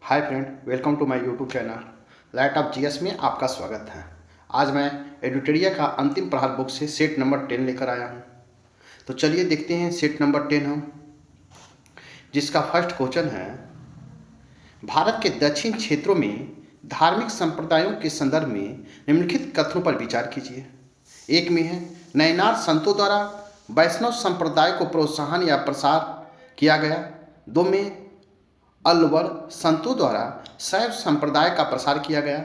Hi friend, welcome to my YouTube channel light of GS में आपका स्वागत है। आज मैं एडिटोरिया का अंतिम प्रहार बुक से सेट नंबर 10 लेकर आया हूं। तो चलिए देखते हैं सेट नंबर 10 हम, जिसका फर्स्ट क्वेश्चन है, भारत के दक्षिण क्षेत्रों में धार्मिक संप्रदायों के संदर्भ में निम्नलिखित कथनों पर विचार कीजिए। एक में है, नयनार संतों द्वारा वैष्णव संप्रदाय को प्रोत्साहन या प्रसार किया गया। दो में, अलवर संतों द्वारा शैव संप्रदाय का प्रसार किया गया।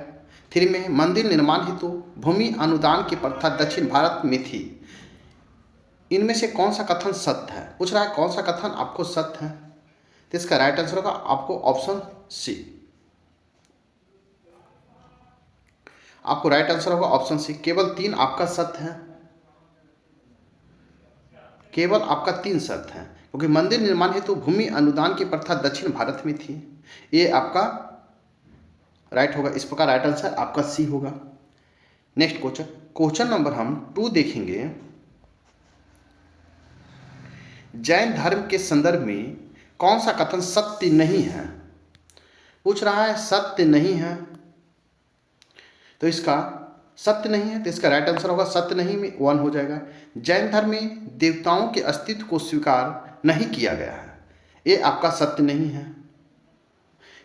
थ्री में, मंदिर निर्माण हेतु भूमि अनुदान की प्रथा दक्षिण भारत में थी। इनमें से कौन सा कथन सत्य है? पूछ रहा है कौन सा कथन आपको सत्य है, तो इसका राइट आंसर होगा आपको ऑप्शन सी। आपको राइट आंसर होगा ऑप्शन सी। केवल 3 आपका सत्य है, केवल आपका 3 सत्य है, क्योंकि मंदिर निर्माण हेतु भूमि अनुदान की प्रथा दक्षिण भारत में थी। ये आपका राइट होगा। इस प्रकार राइट आंसर आपका सी होगा। नेक्स्ट क्वेश्चन, क्वेश्चन नंबर हम 2 देखेंगे। जैन धर्म के संदर्भ में कौन सा कथन सत्य नहीं है? पूछ रहा है सत्य नहीं है, तो इसका सत्य नहीं है, तो इसका राइट आंसर होगा सत्य नहीं में 1 हो जाएगा। जैन धर्म में देवताओं के अस्तित्व को स्वीकार नहीं किया गया है। ये आपका सत्य नहीं है,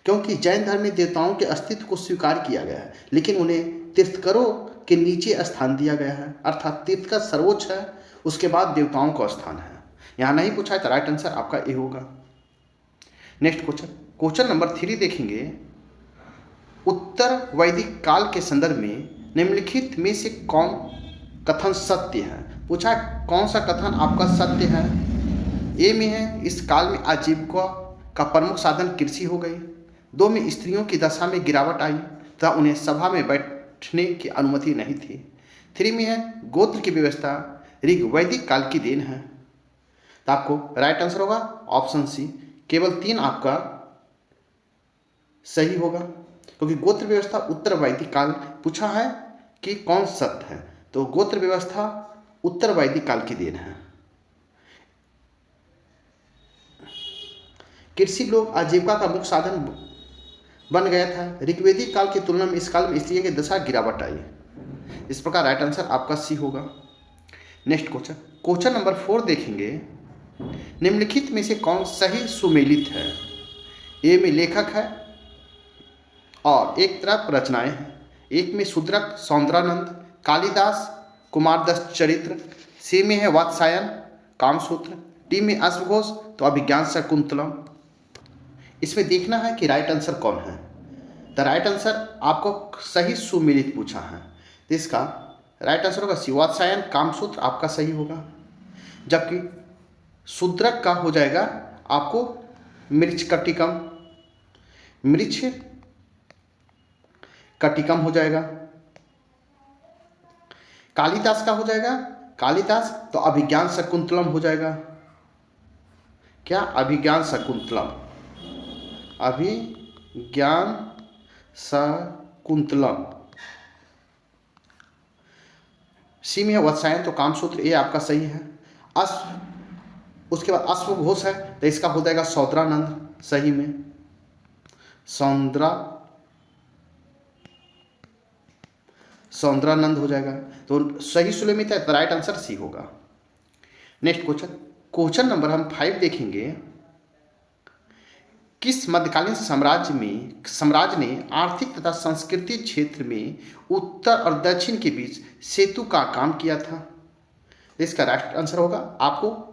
क्योंकि जैन धर्म में देवताओं के अस्तित्व को स्वीकार किया गया है, लेकिन उन्हें तीर्थंकरों के नीचे स्थान दिया गया है, अर्थात तीर्थंकर सर्वोच्च है, उसके बाद देवताओं का स्थान है। यहाँ नहीं पूछा है, तो राइट आंसर आपका ए होगा। नेक्स्ट क्वेश्चन, क्वेश्चन नंबर 3 देखेंगे। उत्तर वैदिक काल के संदर्भ में निम्नलिखित में से कौन कथन सत्य है? पूछा कौन सा कथन आपका सत्य है? ए में है, इस काल में आजीविका का प्रमुख साधन कृषि हो गई। 2 में, स्त्रियों की दशा में गिरावट आई तथा उन्हें सभा में बैठने की अनुमति नहीं थी। 3 में है, गोत्र की व्यवस्था ऋग्वैदिक काल की देन है। तो आपको राइट आंसर होगा ऑप्शन सी। केवल 3 आपका सही होगा, क्योंकि गोत्र व्यवस्था उत्तर वैदिक काल पूछा है कि कौन सत्य है, तो गोत्र व्यवस्था उत्तर वैदिक काल की देन है। कृषि लोग आजीविका का मुख्य साधन बन गया था। ऋग्वैदिक काल की तुलना में इस काल में स्त्रियों की दशा गिरावट आई। इस प्रकार राइट आंसर आपका सी होगा। नेक्स्ट क्वेश्चन, क्वेश्चन नंबर 4 देखेंगे। निम्नलिखित में से कौन सही सुमेलित है? ए में लेखक है और एक तरफ रचनाएं हैं। एक में शूद्रक सौंदरानंद, कालिदास, कुमारदत्त चरित्र। सी में है वात्सायन, कामसूत्र। डी में अश्वघोष, तो अभिज्ञान शकुंतलम। इसमें देखना है कि राइट आंसर कौन है। द राइट आंसर आपको सही सुमेलित पूछा है, तो इसका राइट आंसर होगा सी, वात्सायन कामसूत्र आपका सही होगा। जबकि शूद्रक का हो जाएगा आपको मृच्छकटिकम, मृच्छ कटिकम हो जाएगा। कालिदास का हो जाएगा कालिदास, तो अभिज्ञान शकुंतलम हो जाएगा। क्या? अभिज्ञान शकुंतलम, अभिज्ञान शकुंतलम। सी में है वात्सायन, तो कामसूत्र, ये आपका सही है। उसके बाद अश्वघोष है, तो इसका हो जाएगा सौंदरानंद, सही में सौंदरानंद हो जाएगा, तो सही सुमेलित है, तो राइट आंसर सी होगा। नेक्स्ट क्वेश्चन, क्वेश्चन नंबर हम 5 देखेंगे। किस मध्यकालीन साम्राज्य ने आर्थिक तथा संस्कृति क्षेत्र में उत्तर और दक्षिण के बीच सेतु का काम किया था? इसका राइट आंसर होगा आपको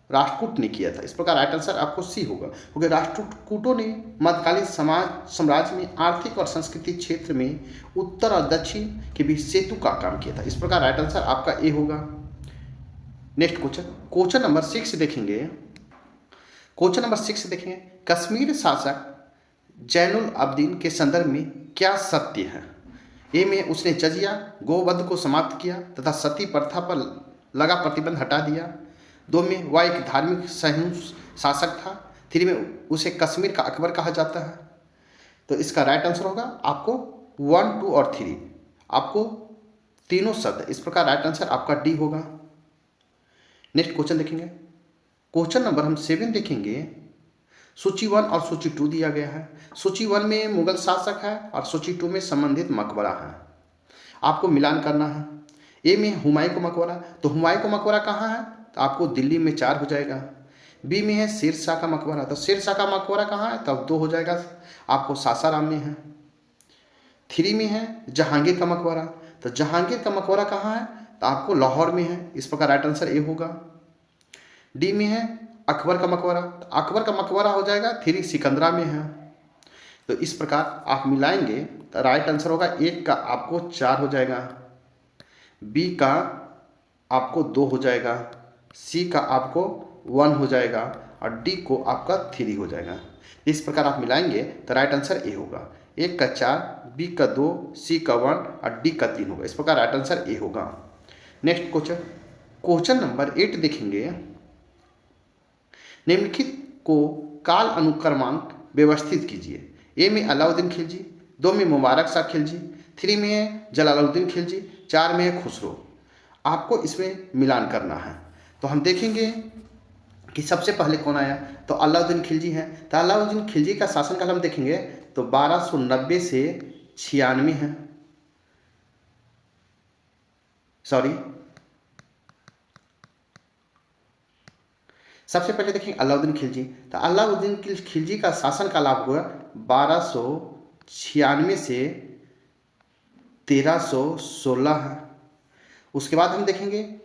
राष्ट्रकूट ने किया था। इस प्रकार राइट आंसर आपको सी होगा, क्योंकि राष्ट्रकूटों ने मध्यकालीन साम्राज्य में आर्थिक और सांस्कृतिक क्षेत्र में उत्तर और दक्षिण के बीच सेतु का काम किया था। इस प्रकार राइट आंसर आपका ए होगा। नेक्स्ट क्वेश्चन, क्वेश्चन नंबर 6 देखेंगे। क्वेश्चन नंबर 6 देखेंगे, कश्मीर शासक जैनुल अब्दीन के संदर्भ में क्या सत्य है? ए में, उसने जजिया गोवध को समाप्त किया तथा सती प्रथा पर लगा प्रतिबंध हटा दिया। 2 में, वह एक धार्मिक सहिष्णु शासक था। 3 में, उसे कश्मीर का अकबर कहा जाता है। तो इसका राइट आंसर होगा आपको 1, 2 और 3, आपको तीनों सत्य। इस प्रकार राइट आंसर आपका डी होगा। नेक्स्ट क्वेश्चन देखेंगे, क्वेश्चन नंबर हम 7 देखेंगे। सूची 1 और सूची 2 दिया गया है। सूची 1 में मुगल शासक है और सूची 2 में संबंधित मकबरा है। आपको मिलान करना है। ए में हुमायूं का मकबरा, तो हुमायूं का मकबरा कहाँ है, तो आपको दिल्ली में 4 हो जाएगा। बी में है शेर शाह का मकबरा, तो शेर शाह का मकबरा कहाँ है, तब 2 हो जाएगा, आपको सासाराम में है। 3 में है जहांगीर का मकबरा, तो जहांगीर का मकबरा कहाँ है, तो आपको लाहौर में है। इस प्रकार राइट आंसर ए होगा। डी में है अकबर का मकबरा, तो अकबर का मकबरा हो जाएगा 3 सिकंदरा में है। तो इस प्रकार आप मिलाएंगे तो राइट आंसर होगा। एक का आपको 4 हो जाएगा, बी का आपको 2 हो जाएगा, सी का आपको 1 हो जाएगा और डी को आपका 3 हो जाएगा। इस प्रकार आप मिलाएंगे तो राइट आंसर ए होगा। एक का 4, बी का 2, सी का 1 और डी का 3 होगा। इस प्रकार राइट आंसर ए होगा। नेक्स्ट क्वेश्चन नंबर 8 देखेंगे। निम्नलिखित को काल अनुक्रमांक व्यवस्थित कीजिए। ए में अलाउद्दीन खिलजी, 2 में मुबारक शाह खिलजी, 3 में है जलालुद्दीन खिलजी, 4 में है खुसरो। आपको इसमें मिलान करना है। तो हम देखेंगे कि सबसे पहले कौन आया, तो अलाउद्दीन खिलजी है। तो अलाउद्दीन खिलजी का शासनकाल हम देखेंगे तो 1290 से 96 है, सॉरी सबसे पहले देखेंगे अलाउद्दीन खिलजी। तो अलाउद्दीन खिलजी का शासनकाल आपको 1296 से 1316 है। उसके बाद हम देखेंगे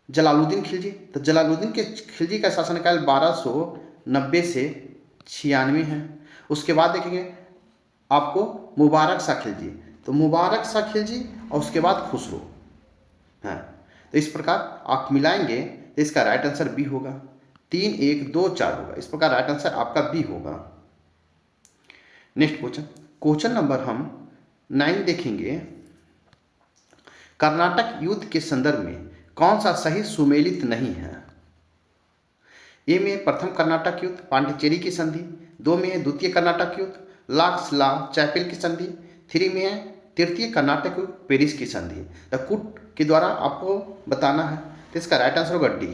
जलालुद्दीन खिलजी। तो जलालुद्दीन के खिलजी का शासनकाल 1290 से 96 है। उसके बाद देखेंगे आपको मुबारक शाह खिलजी, तो मुबारक शाह खिलजी और उसके बाद खुसरो है। तो इस प्रकार आप मिलाएंगे तो इसका राइट आंसर बी होगा। 3 1 2 4 होगा। इस प्रकार राइट आंसर आपका बी होगा। नेक्स्ट क्वेश्चन नंबर हम 9 देखेंगे। कर्नाटक युद्ध के संदर्भ में कौन सा सही सुमेलित नहीं है। ए में प्रथम कर्नाटक युद्ध पांडिचेरी की संधि, 2 में है द्वितीय कर्नाटक युद्ध लाक्सला चैपेल की संधि, 3 में है तृतीय कर्नाटक युद्ध पेरिस की संधि। द कूट के द्वारा आपको बताना है। तो इसका राइट आंसर होगा डी।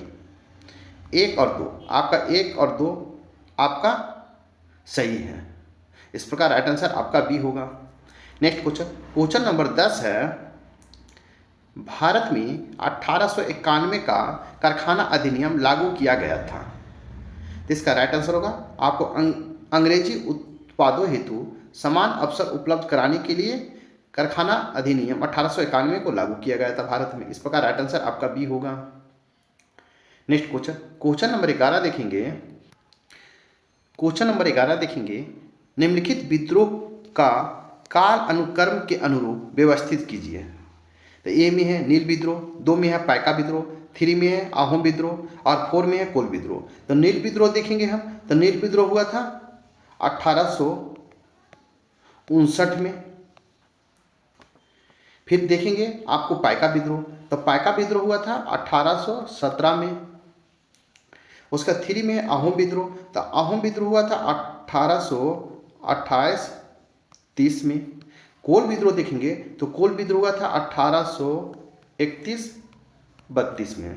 1 और 2 आपका 1 और 2 आपका सही है। इस प्रकार राइट आंसर आपका बी होगा। नेक्स्ट क्वेश्चन नंबर 10 है। भारत में 1891 का कारखाना अधिनियम लागू किया गया था। तो इसका राइट आंसर होगा आपको अंग्रेजी उत्पादों हेतु समान अवसर उपलब्ध कराने के लिए कारखाना अधिनियम 1891 को लागू किया गया था भारत में। इस प्रकार राइट आंसर आपका बी होगा। नेक्स्ट क्वेश्चन नंबर 11 देखेंगे। क्वेश्चन नंबर 11 देखेंगे। निम्नलिखित विद्रोह का काल अनुक्रम के अनुरूप व्यवस्थित कीजिए। तो ए में है नील विद्रोह, 2 में है पाइका विद्रोह, 3 में है आहोम विद्रोह और 4 में है कोल विद्रोह। तो नील विद्रोह देखेंगे हम, तो नील विद्रोह हुआ था 1859 में। फिर देखेंगे आपको पाइका विद्रोह, तो पाइका विद्रोह हुआ था 1817 में। उसका 3 में है आहोम विद्रोह, तो आहोम विद्रोह हुआ था 1828-30 में। कोल विद्रोह देखेंगे तो कोल विद्रोह हुआ था 1831-32 में।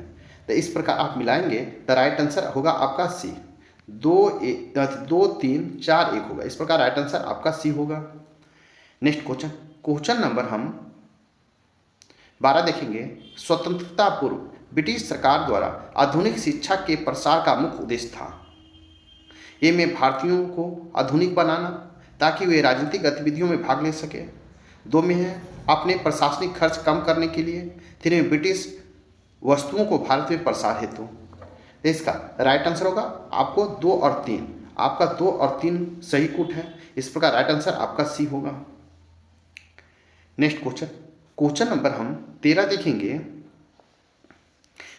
तो इस प्रकार आप मिलाएंगे तो राइट आंसर होगा आपका सी। 2 3 4 1 होगा। इस प्रकार राइट आंसर आपका सी होगा। नेक्स्ट क्वेश्चन नंबर हम 12 देखेंगे। स्वतंत्रता पूर्व ब्रिटिश सरकार द्वारा आधुनिक शिक्षा के प्रसार का मुख्य उद्देश्य था। ए में भारतीयों को आधुनिक बनाना ताकि वे राजनीतिक गतिविधियों में भाग ले सके, 2 में है अपने प्रशासनिक खर्च कम करने के लिए, 3 में ब्रिटिश वस्तुओं को भारत में प्रसार हेतु। इसका राइट आंसर होगा आपको 2 और 3। आपका 2 और 3 सही कूट है। इस प्रकार राइट आंसर आपका सी होगा। नेक्स्ट क्वेश्चन नंबर हम 13 देखेंगे।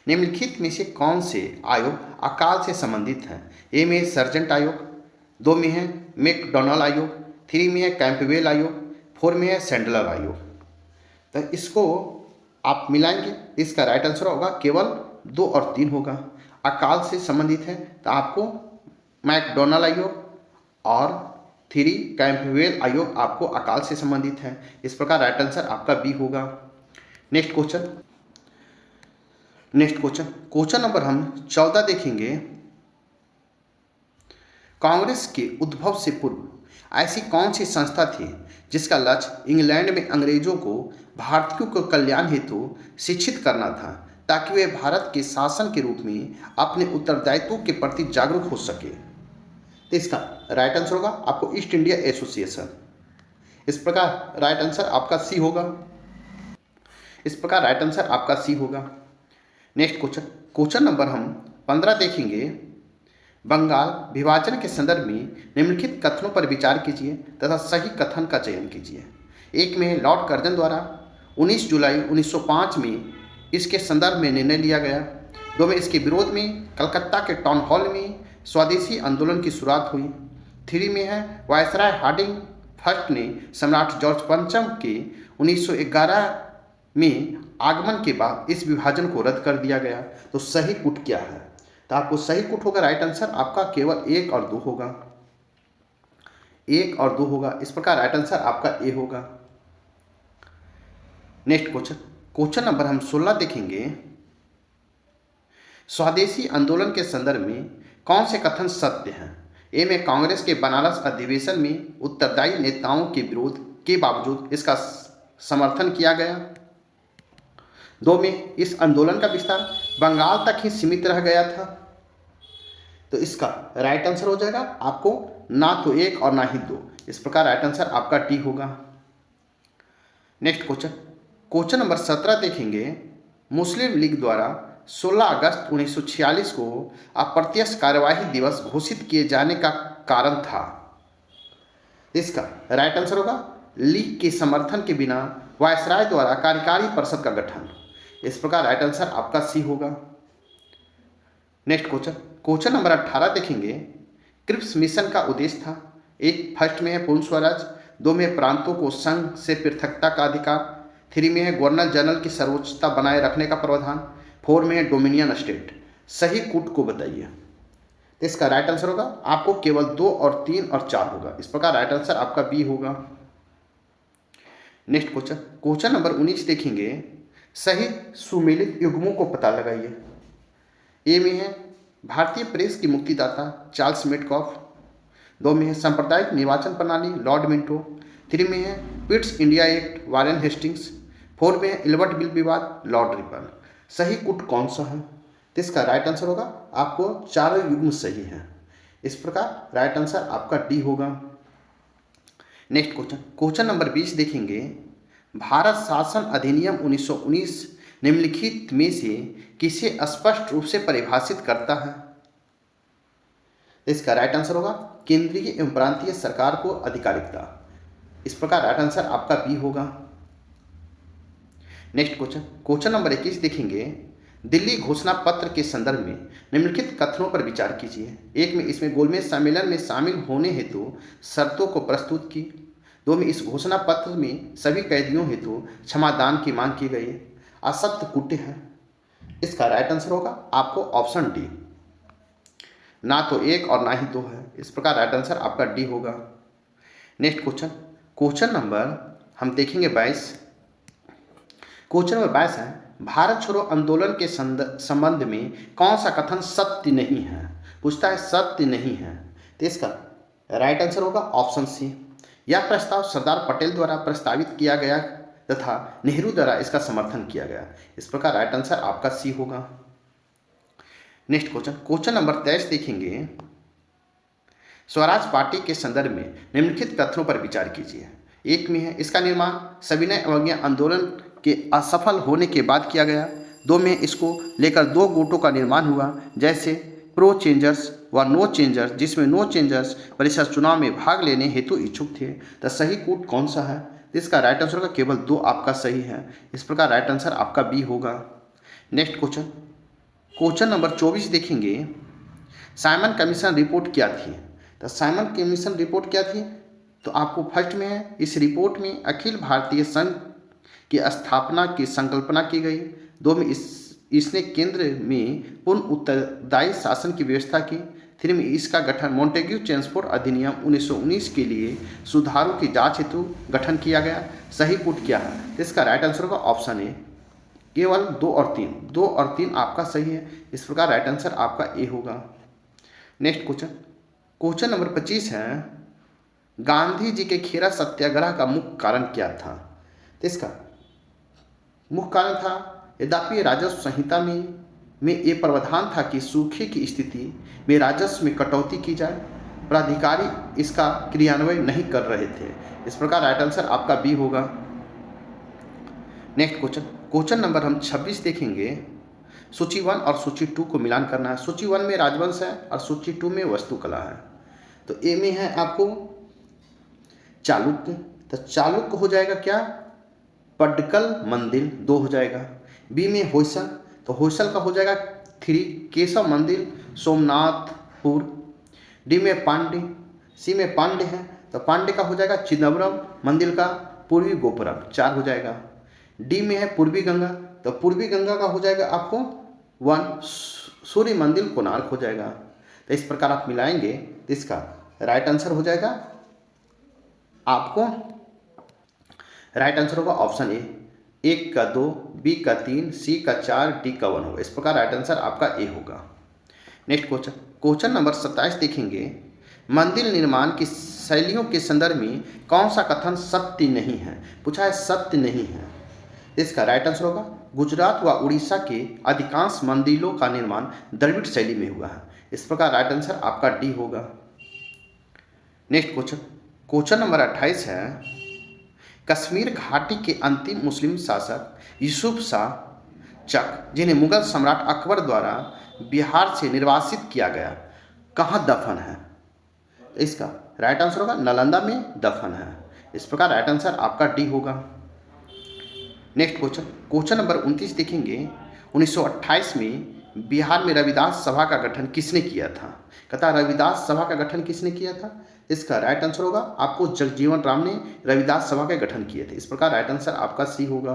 निम्नलिखित में से कौन से आयोग अकाल से संबंधित हैं। ए में सर्जेंट आयोग, 2 में है मैकडॉनल्ड आयोग, 3 में है कैंपबेल आयोग, 4 में है सैंडलर आयोग। तो इसको आप मिलाएंगे, इसका राइट आंसर होगा केवल 2 और 3 होगा। अकाल से संबंधित है तो आपको मैकडॉनल्ड आयोग और 3 कैंपबेल आयोग आपको अकाल से संबंधित है। इस प्रकार राइट आंसर आपका बी होगा। नेक्स्ट क्वेश्चन नंबर हम 14 देखेंगे। कांग्रेस के उद्भव से पूर्व ऐसी कौन सी संस्था थी जिसका लक्ष्य इंग्लैंड में अंग्रेजों को भारतीयों के कल्याण हेतु शिक्षित करना था, ताकि वे भारत के शासन के रूप में अपने उत्तरदायित्वों के प्रति जागरूक हो सके। तो इसका राइट आंसर होगा आपको ईस्ट इंडिया एसोसिएशन। इस प्रकार राइट आंसर आपका सी होगा। इस प्रकार राइट आंसर आपका सी होगा। नेक्स्ट क्वेश्चन नंबर हम 15 देखेंगे। बंगाल विभाजन के संदर्भ में निम्नलिखित कथनों पर विचार कीजिए तथा सही कथन का चयन कीजिए। एक में लॉर्ड कर्जन द्वारा 19 जुलाई 1905 में इसके संदर्भ में निर्णय लिया गया। दो में इसके विरोध में कलकत्ता के टाउन हॉल में स्वदेशी आंदोलन की शुरुआत हुई। 3 में है वायसराय हार्डिंग फर्स्ट ने सम्राट जॉर्ज पंचम के 1911 में आगमन के बाद इस विभाजन को रद्द कर दिया गया। तो सही पुट क्या है? तो आपको सही पुट होगा राइट आंसर आपका केवल 1 और 2 होगा। 1 और 2 होगा। इस प्रकार राइट आंसर आपका ए होगा। नेक्स्ट क्वेश्चन नंबर हम 16 देखेंगे। स्वदेशी आंदोलन के संदर्भ में कौन से कथन सत्य हैं? ए में कांग्रेस के बनारस अधिवेशन में उत्तरदायी नेताओं के विरोध के बावजूद इसका समर्थन किया गया। 2 में इस आंदोलन का विस्तार बंगाल तक ही सीमित रह गया था। तो इसका राइट आंसर हो जाएगा आपको ना तो 1 और ना ही 2। इस प्रकार राइट आंसर आपका टी होगा। नेक्स्ट क्वेश्चन नंबर 17 देखेंगे। मुस्लिम लीग द्वारा 16 अगस्त 1946 को अप्रत्यक्ष कार्यवाही दिवस घोषित किए जाने का कारण था। इसका राइट आंसर होगा लीग के समर्थन के बिना वायसराय द्वारा कार्यकारी परिषद का गठन। इस प्रकार राइट आंसर आपका सी होगा। नेक्स्ट क्वेश्चन नंबर 18 देखेंगे। क्रिप्स मिशन का उद्देश्य था। एक फर्स्ट में है पूर्ण स्वराज, 2 में प्रांतों को संघ से पृथकता का अधिकार, 3 में है गवर्नर जनरल की सर्वोच्चता बनाए रखने का प्रावधान, 4 में है डोमिनियन स्टेट। सही कूट को बताइए। तो इसका राइट आंसर होगा आपको केवल 2 और 3 और 4 होगा। इस प्रकार राइट आंसर आपका बी होगा। नेक्स्ट क्वेश्चन नंबर 19 देखेंगे। सही सुमेलित युग्मों को पता लगाइए। ए में है भारतीय प्रेस की मुक्तिदाता चार्ल्स मेडकॉफ, 2 में है सांप्रदायिक निर्वाचन प्रणाली लॉर्ड मिंटो, 3 में है Pitt's India act Warren Hastings, 4 में है इल्बर्ट बिल विवाद लॉर्ड रिपन। सही कूट कौन सा है? तो इसका राइट आंसर होगा आपको चारों युग्म सही है। इस प्रकार राइट आंसर आपका डी होगा। नेक्स्ट क्वेश्चन नंबर 20 देखेंगे। भारत शासन अधिनियम 1919 निम्नलिखित में से किसे स्पष्ट रूप से परिभाषित करता है? इसका राइट आंसर होगा केंद्रीय एवं प्रांतीय सरकार को अधिकारिकता। इस प्रकार राइट आंसर आपका बी होगा। नेक्स्ट क्वेश्चन नंबर 21 देखेंगे। दिल्ली घोषणा पत्र के संदर्भ में निम्नलिखित कथनों पर विचार कीजिए। 1 में इसमें गोलमेज सम्मेलन में शामिल होने हेतु शर्तों को प्रस्तुत की। 2 में इस घोषणा पत्र में सभी कैदियों हेतु क्षमादान की मांग की गई। असत्य कुट्य है। इसका राइट आंसर होगा आपको ऑप्शन डी, ना तो 1 और ना ही 2 है। इस प्रकार राइट आंसर आपका डी होगा। नेक्स्ट क्वेश्चन नंबर हम देखेंगे 22। क्वेश्चन नंबर 22 है भारत छोड़ो आंदोलन के संबंध में कौन सा कथन सत्य नहीं है? पूछता है सत्य नहीं है। तो इसका राइट आंसर होगा ऑप्शन सी। यह प्रस्ताव सरदार पटेल द्वारा प्रस्तावित किया गया तथा नेहरू द्वारा इसका समर्थन किया गया। इस प्रकार राइट आंसर आपका सी होगा। नेक्स्ट क्वेश्चन नंबर 23 देखेंगे। स्वराज पार्टी के संदर्भ में निम्नलिखित कथनों पर विचार कीजिए। 1 में है इसका निर्माण सविनय अवज्ञा आंदोलन के असफल होने के बाद किया गया। 2 में इसको लेकर 2 गुटों का निर्माण हुआ, जैसे प्रो चेंजर्स व नो चेंजर्स, जिसमें नो चेंजर्स परिषद चुनाव में भाग लेने हेतु इच्छुक थे। तो सही कूट कौन सा है? इसका राइट आंसर होगा केवल 2 आपका सही है। इस प्रकार राइट आंसर आपका बी होगा। नेक्स्ट क्वेश्चन नंबर 24 देखेंगे। साइमन कमीशन रिपोर्ट क्या थी? तो साइमन कमीशन रिपोर्ट क्या थी? तो आपको फर्स्ट में है इस रिपोर्ट में अखिल भारतीय संघ की स्थापना की संकल्पना की गई। 2 में इसने केंद्र में पूर्ण उत्तरदायी शासन की व्यवस्था की। 3 में इसका गठन मॉन्टेग्यू चेम्सफोर्ड अधिनियम 1919 के लिए सुधारों की जांच हेतु गठन किया गया। सही पुट क्या है? इसका राइट आंसर होगा ऑप्शन ए, केवल 2 और 3। 2 और 3 आपका सही है। इस प्रकार राइट आंसर आपका ए होगा। नेक्स्ट क्वेश्चन नंबर 25 है, गांधी जी के खेरा सत्याग्रह का मुख्य कारण क्या था? तो इसका मुख्य कारण था, यद्यपि राजस्व संहिता में ये प्रावधान था कि सूखे की स्थिति में राजस्व में कटौती की जाए, प्राधिकारी इसका क्रियान्वयन नहीं कर रहे थे। इस प्रकार राइट आंसर आपका बी होगा। नेक्स्ट क्वेश्चन नंबर हम 26 देखेंगे। सूची 1 और सूची 2 को मिलान करना है। सूची 1 में राजवंश है और सूची 2 में वास्तुकला है। तो ए में है आपको चालुक्य, तो चालुक्य हो जाएगा क्या? पड्डकल मंदिर 2 हो जाएगा। बी में होयसल, तो होयसल का हो जाएगा 3। केशव मंदिर सोमनाथपुर। डी में पांड्य, सी में पांड्य है तो पांड्य का हो जाएगा चिदम्बरम मंदिर का पूर्वी गोपुरम 4 हो जाएगा। डी में है पूर्वी गंगा, तो पूर्वी गंगा का हो जाएगा आपको 1। सूर्य मंदिर कोणार्क हो जाएगा। तो इस प्रकार आप मिलाएंगे तो इसका राइट आंसर हो जाएगा आपको, राइट आंसर होगा ऑप्शन ए, 1 का 2, बी का 3, सी का 4, डी का 1 होगा। इस प्रकार राइट आंसर आपका ए होगा। नेक्स्ट क्वेश्चन नंबर 27 देखेंगे। मंदिर निर्माण की शैलियों के संदर्भ में कौन सा कथन सत्य नहीं है? पूछा है सत्य नहीं है। इसका राइट आंसर होगा गुजरात व उड़ीसा के अधिकांश मंदिरों का निर्माण द्रविड़ शैली में हुआ है। इस प्रकार राइट आंसर आपका डी होगा। नेक्स्ट क्वेश्चन नंबर 28 है, कश्मीर घाटी के अंतिम मुस्लिम शासक यूसुफ शाह चक, जिन्हें मुगल सम्राट अकबर द्वारा बिहार से निर्वासित किया गया, कहाँ दफन है? इसका राइट आंसर होगा नालंदा में दफन है। इस प्रकार राइट आंसर आपका डी होगा। नेक्स्ट क्वेश्चन नंबर 29 देखेंगे। 1928 में बिहार में रविदास सभा का गठन किसने किया था? कहता रविदास सभा का गठन किसने किया था? इसका राइट आंसर होगा आपको जगजीवन राम ने रविदास सभा का गठन किए थे। इस प्रकार राइट आंसर आपका सी होगा।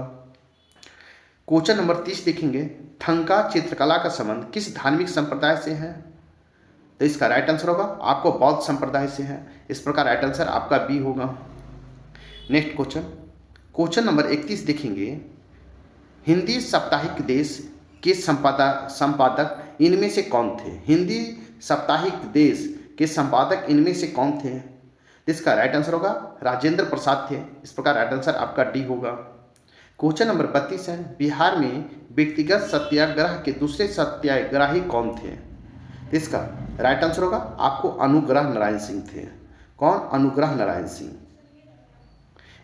क्वेश्चन नंबर 30 देखेंगे। थंका चित्रकला का संबंध किस धार्मिक संप्रदाय से है? तो इसका राइट आंसर होगा आपको बौद्ध संप्रदाय से है। इस प्रकार राइट आंसर आपका बी होगा। नेक्स्ट क्वेश्चन नंबर 31 देखेंगे। हिंदी साप्ताहिक देश के संपादक इनमें से कौन थे? हिंदी साप्ताहिक देश के संपादक इनमें से कौन थे? इसका राइट आंसर होगा राजेंद्र प्रसाद थे। इस प्रकार राइट आंसर आपका डी होगा। क्वेश्चन नंबर 32 है, बिहार में व्यक्तिगत सत्याग्रह के दूसरे सत्याग्रही कौन थे? इसका राइट आंसर होगा आपको अनुग्रह नारायण सिंह थे। कौन? अनुग्रह नारायण सिंह।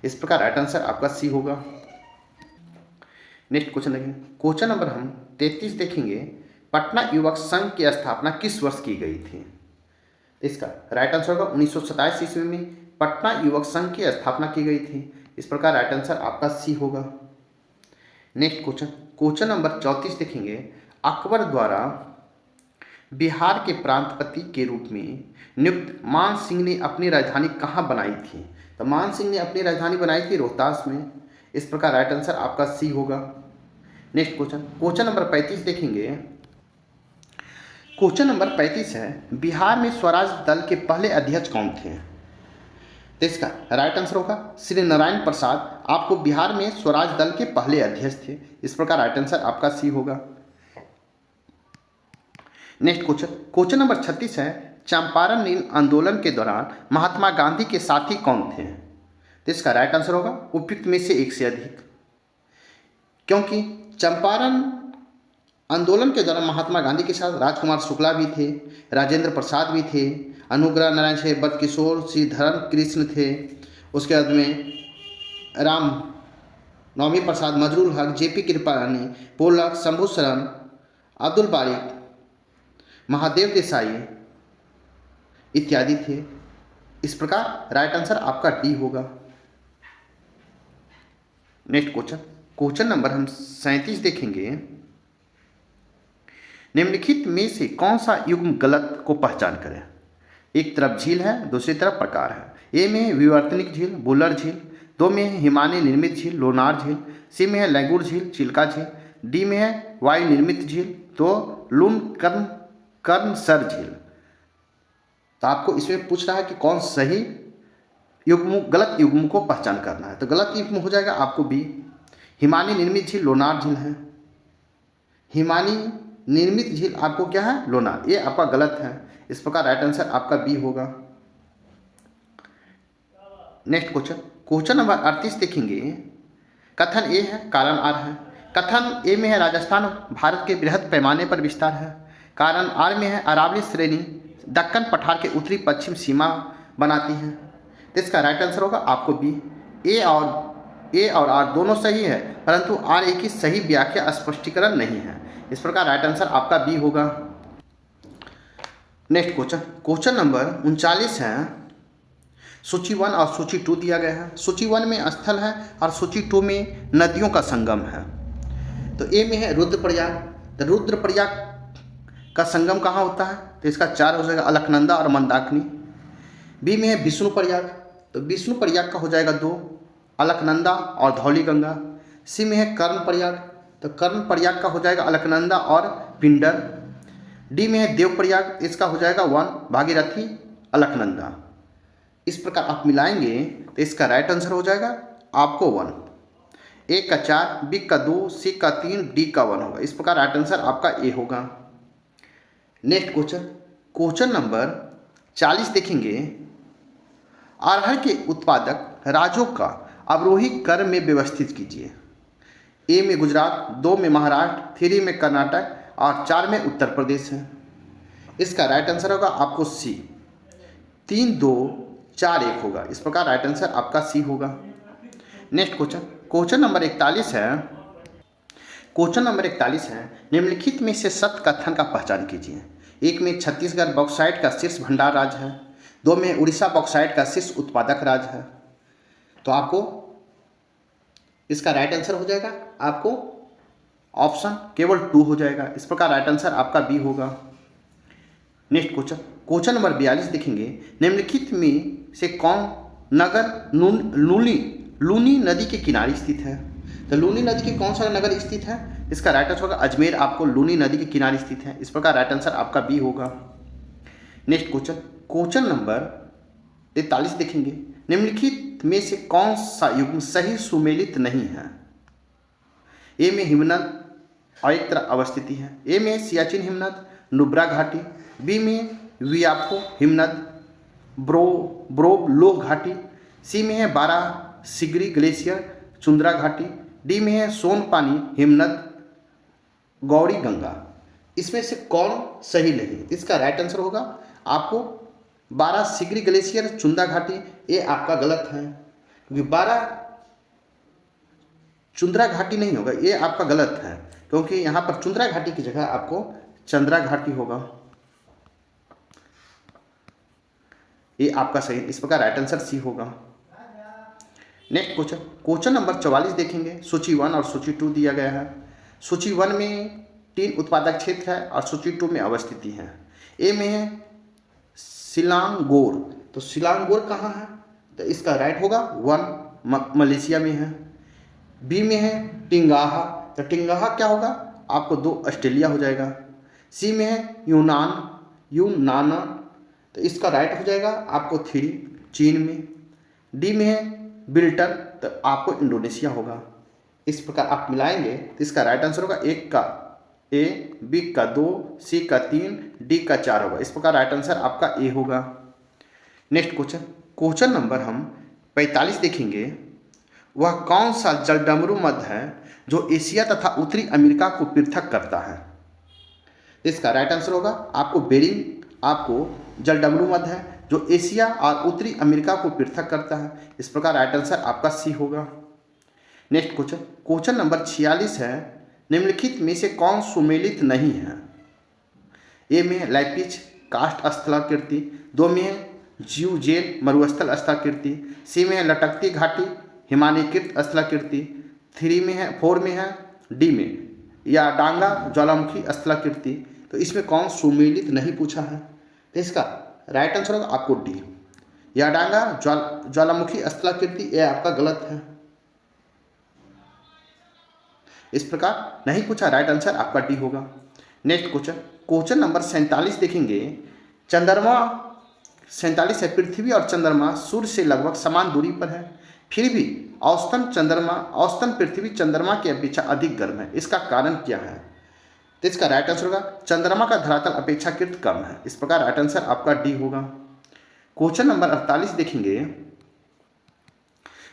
इस प्रकार राइट आंसर आपका सी होगा। नेक्स्ट क्वेश्चन देखेंगे। क्वेश्चन नंबर हम 33 देखेंगे। पटना युवक संघ की स्थापना किस वर्ष की गई थी? इसका राइट आंसर होगा 1927 ईस्वी में पटना युवक संघ की स्थापना की गई थी। इस प्रकार राइट आंसर आपका सी होगा। नेक्स्ट क्वेश्चन नंबर 34 देखेंगे। अकबर द्वारा बिहार के प्रांतपति के रूप में नियुक्त मान सिंह ने अपनी राजधानी कहाँ बनाई थी? तो मान सिंह ने अपनी राजधानी बनाई थी रोहतास में। इस प्रकार राइट आंसर आपका सी होगा। नेक्स्ट क्वेश्चन नंबर 35 देखेंगे। क्वेश्चन नंबर 35 है, बिहार में स्वराज दल के पहले अध्यक्ष कौन थे? तो इसका राइट आंसर होगा श्री नारायण प्रसाद आपको बिहार में स्वराज दल के पहले अध्यक्ष थे। इस प्रकार राइट आंसर आपका सी होगा। नेक्स्ट क्वेश्चन नंबर 36 है, चंपारण नील आंदोलन के दौरान महात्मा गांधी के साथी कौन थे? तो इसका राइट आंसर होगा उपयुक्त में से एक से अधिक, क्योंकि चंपारण आंदोलन के दौरान महात्मा गांधी के साथ राजकुमार शुक्ला भी थे, राजेंद्र प्रसाद भी थे, अनुग्रह नारायण से बदकिशोर श्रीधरन कृष्ण थे, उसके बाद में राम नवमी प्रसाद, मजरूल हक, जेपी कृपलानी, पोलक, शंभू शरण, अब्दुल बारिक, महादेव देसाई इत्यादि थे। इस प्रकार राइट आंसर आपका डी होगा। नेक्स्ट क्वेश्चन नंबर हम 37 देखेंगे। निम्नलिखित में से कौन सा युग्म गलत को पहचान करें? एक तरफ झील है, दूसरी तरफ प्रकार है। ए में है विवर्तनिक झील बुलर झील, 2 में है हिमालय निर्मित झील लोनार झील, सी में है लैंगूर झील चिल्का झील, डी में है वायु निर्मित झील तो लून कर्णसर झील। तो आपको इसमें पूछ रहा है कि कौन सही युग्म गलत युग्म को पहचान करना है। तो गलत युग्म हो जाएगा आपको बी, हिमालय निर्मित झील लोनार झील है। हिमालय निर्मित झील आपको क्या है? लोनार। ये आपका गलत है। इस प्रकार राइट आंसर आपका बी होगा। नेक्स्ट क्वेश्चन नंबर 38 देखेंगे। कथन ए है, कारण आर है। कथन ए में है राजस्थान भारत के बृहद पैमाने पर विस्तार है। कारण आर में है अरावली श्रेणी दक्कन पठार के उत्तरी पश्चिम सीमा बनाती है। तो इसका राइट आंसर होगा आपको बी। ए और आर दोनों सही है, परंतु आर ए की सही व्याख्या स्पष्टीकरण नहीं है। इस प्रकार राइट आंसर आपका बी होगा। नेक्स्ट क्वेश्चन नंबर 39 है। सूची 1 और सूची 2 दिया गया है। सूची 1 में स्थल है और सूची 2 में नदियों का संगम है। तो ए में है रुद्रप्रयाग। तो रुद्रप्रयाग का संगम कहाँ होता है? तो इसका 4 हो जाएगा अलकनंदा और मंदाकिनी। बी में है विष्णुप्रयाग। तो विष्णुप्रयाग का हो जाएगा 2 अलकनंदा और धौली गंगा। सी में है कर्णप्रयाग। तो कर्णप्रयाग का हो जाएगा अलकनंदा और पिंडर। डी में है देवप्रयाग, इसका हो जाएगा 1 भागीरथी अलकनंदा। इस प्रकार आप मिलाएंगे तो इसका राइट आंसर हो जाएगा आपको 1। ए का 4, बी का 2, सी का 3, डी का 1 होगा। इस प्रकार राइट आंसर आपका ए होगा। नेक्स्ट क्वेश्चन नंबर 40 देखेंगे। अरहर के उत्पादक राज्यों का अवरोही क्रम में व्यवस्थित कीजिए। ए में गुजरात, 2 में महाराष्ट्र, 3 में कर्नाटक और 4 में उत्तर प्रदेश है। इसका राइट आंसर होगा आपको सी। 3, 2, 4, 1 होगा। इस प्रकार राइट आंसर आपका सी होगा। नेक्स्ट क्वेश्चन नंबर 41 है। क्वेश्चन नंबर 41 है। निम्नलिखित में से सत्य कथन का पहचान कीजिए। 1 में छत्तीसगढ़ बॉक्साइट का शीर्ष भंडार राज्य है। 2 में उड़ीसा बॉक्साइट का शीर्ष उत्पादक राज्य है। तो आपको इसका राइट आंसर हो जाएगा आपको ऑप्शन केवल 2 हो जाएगा। इस प्रकार राइट आंसर आपका बी होगा। नेक्स्ट क्वेश्चन नंबर 42 देखेंगे। निम्नलिखित में से कौन नगर लूनी नदी के किनारे स्थित है? तो लूनी नदी के कौन सा नगर स्थित है? इसका राइट आंसर होगा अजमेर आपको लूनी नदी के किनारे स्थित है। इस प्रकार राइट आंसर आपका बी होगा। नेक्स्ट क्वेश्चन नंबर 43 देखेंगे। निम्नलिखित में से कौन सा युग्म सही सुमेलित नहीं है? ए में हिमनद और एक तरफ अवस्थिति है। ए में सियाचिन हिमनद, नुब्रा घाटी। बी में वियाफो हिमनद, ब्रोबलोह घाटी। सी में है बारह सिगरी ग्लेशियर, चुंद्रा घाटी। डी में है सोनपानी हिमनद, गौरी गंगा। इसमें से कौन सही नहीं? इसका राइट आंसर होगा आपको 12 सिगरी ग्लेशियर, चुंदा घाटी। ये आपका गलत है, क्योंकि 12 चुंद्रा घाटी नहीं होगा, ये आपका गलत है, क्योंकि यहाँ पर चुंद्रा घाटी की जगह आपको चंद्रा घाटी होगा। ये आपका सही, इस प्रकार राइट आंसर सी होगा। नेक्स्ट क्वेश्चन नंबर 44 देखेंगे। सूची 1 और सूची 2 दिया गया है। सूची 1 में 3 उत्पादक क्षेत्र है और सूची 2 में अवस्थिति है। ए में है सिलांगोर। तो सिलांगोर कहाँ है? तो इसका राइट होगा 1 मलेशिया में है। बी में है टिंगाहा। तो टिंगाहा क्या होगा आपको 2 ऑस्ट्रेलिया हो जाएगा। सी में है यूनान। तो इसका राइट हो जाएगा आपको 3 चीन में। डी में है बिल्टन, तो आपको इंडोनेशिया होगा। इस प्रकार आप मिलाएंगे तो इसका राइट आंसर होगा 1 का ए, बी का 2, सी का 3, डी का 4 होगा। इस प्रकार राइट आंसर आपका ए होगा। नेक्स्ट क्वेश्चन नंबर हम 45 देखेंगे। वह कौन सा जलडमरू मध्य है जो एशिया तथा उत्तरी अमेरिका को पृथक करता है? इसका राइट आंसर होगा आपको बेरिंग आपको जलडमरू मध्य है जो एशिया और उत्तरी अमेरिका को पृथक करता है। इस प्रकार राइट आंसर आपका सी होगा। नेक्स्ट क्वेश्चन नंबर 46 है। निम्नलिखित में से कौन सुमेलित नहीं है? ए में लैपिज कास्ट स्थलाकृति, 2 में है ज्यूजेन मरुस्थल स्थलाकृति, सी में है लटकती घाटी हिमानीकृत स्थलाकृति, 4 में है डी में या डांगा ज्वालामुखी स्थलाकृति। तो इसमें कौन सुमेलित नहीं पूछा है? तो इसका राइट आंसर होगा आपको डी या डांगा ज्वालामुखी स्थलाकृति। यह आपका गलत है, इस प्रकार नहीं पूछा, राइट आंसर आपका डी होगा। नेक्स्ट क्वेश्चन नंबर 47 देखेंगे। चंद्रमा 47 है। पृथ्वी और चंद्रमा सूर्य से लगभग समान दूरी पर है, फिर भी औसतन पृथ्वी चंद्रमा की अपेक्षा अधिक गर्म है। इसका कारण क्या है? तो इसका राइट आंसर होगा चंद्रमा का धरातल अपेक्षाकृत कम है। इस प्रकार राइट आंसर आपका डी होगा। क्वेश्चन नंबर 48 देखेंगे।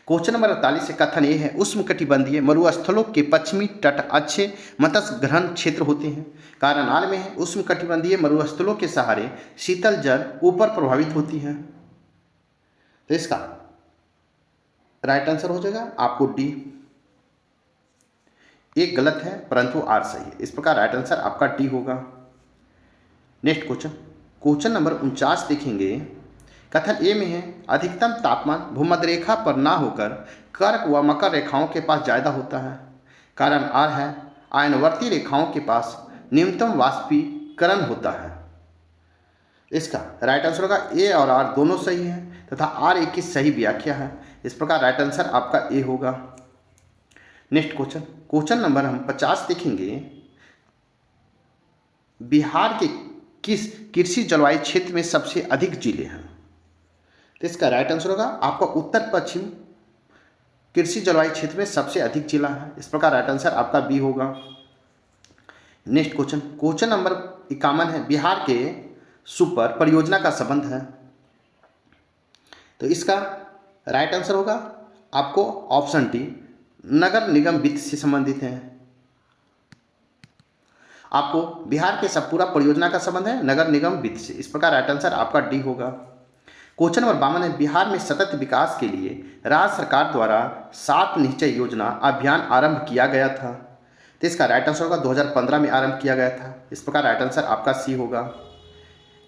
क्वेश्चन नंबर 48 से कथन ये है उष्णकटिबंधीय मरुस्थलों के पश्चिमी तट अच्छे मत्स्य ग्रहण क्षेत्र होते हैं। कारण आर में है उष्णकटिबंधीय मरुस्थलों के सहारे शीतल जल ऊपर प्रभावित होती है। तो इसका राइट आंसर हो जाएगा आपको डी। एक गलत है परंतु आर सही है। इस प्रकार राइट आंसर आपका डी होगा। नेक्स्ट क्वेश्चन, क्वेश्चन नंबर 49 देखेंगे। कथन ए में है अधिकतम तापमान भूमध्य रेखा पर ना होकर कर्क व मकर रेखाओं के पास ज़्यादा होता है। कारण आर है आयनवर्ती रेखाओं के पास न्यूनतम वाष्पीकरण होता है। इसका राइट आंसर होगा ए और आर दोनों सही है तथा आर एक की सही व्याख्या है। इस प्रकार राइट आंसर आपका ए होगा। नेक्स्ट क्वेश्चन, क्वेश्चन नंबर हम 50 देखेंगे। बिहार के किस कृषि जलवायु क्षेत्र में सबसे अधिक जिले हैं? तो इसका राइट आंसर होगा आपका उत्तर पश्चिम कृषि जलवायु क्षेत्र में सबसे अधिक जिला है। इस प्रकार राइट आंसर आपका बी होगा। नेक्स्ट क्वेश्चन, क्वेश्चन नंबर 51 है बिहार के सुपर परियोजना का संबंध है। तो इसका राइट आंसर होगा आपको ऑप्शन डी नगर निगम वित्त से संबंधित है। आपको बिहार के सब पूरा परियोजना का संबंध है नगर निगम वित्त से। इस प्रकार राइट आंसर आपका डी होगा। क्वेश्चन नंबर 52 है बिहार में सतत विकास के लिए राज्य सरकार द्वारा 7 निश्चय योजना अभियान आरंभ किया गया था। तो इसका राइट आंसर होगा 2015 में आरंभ किया गया था। इस प्रकार राइट आंसर आपका सी होगा।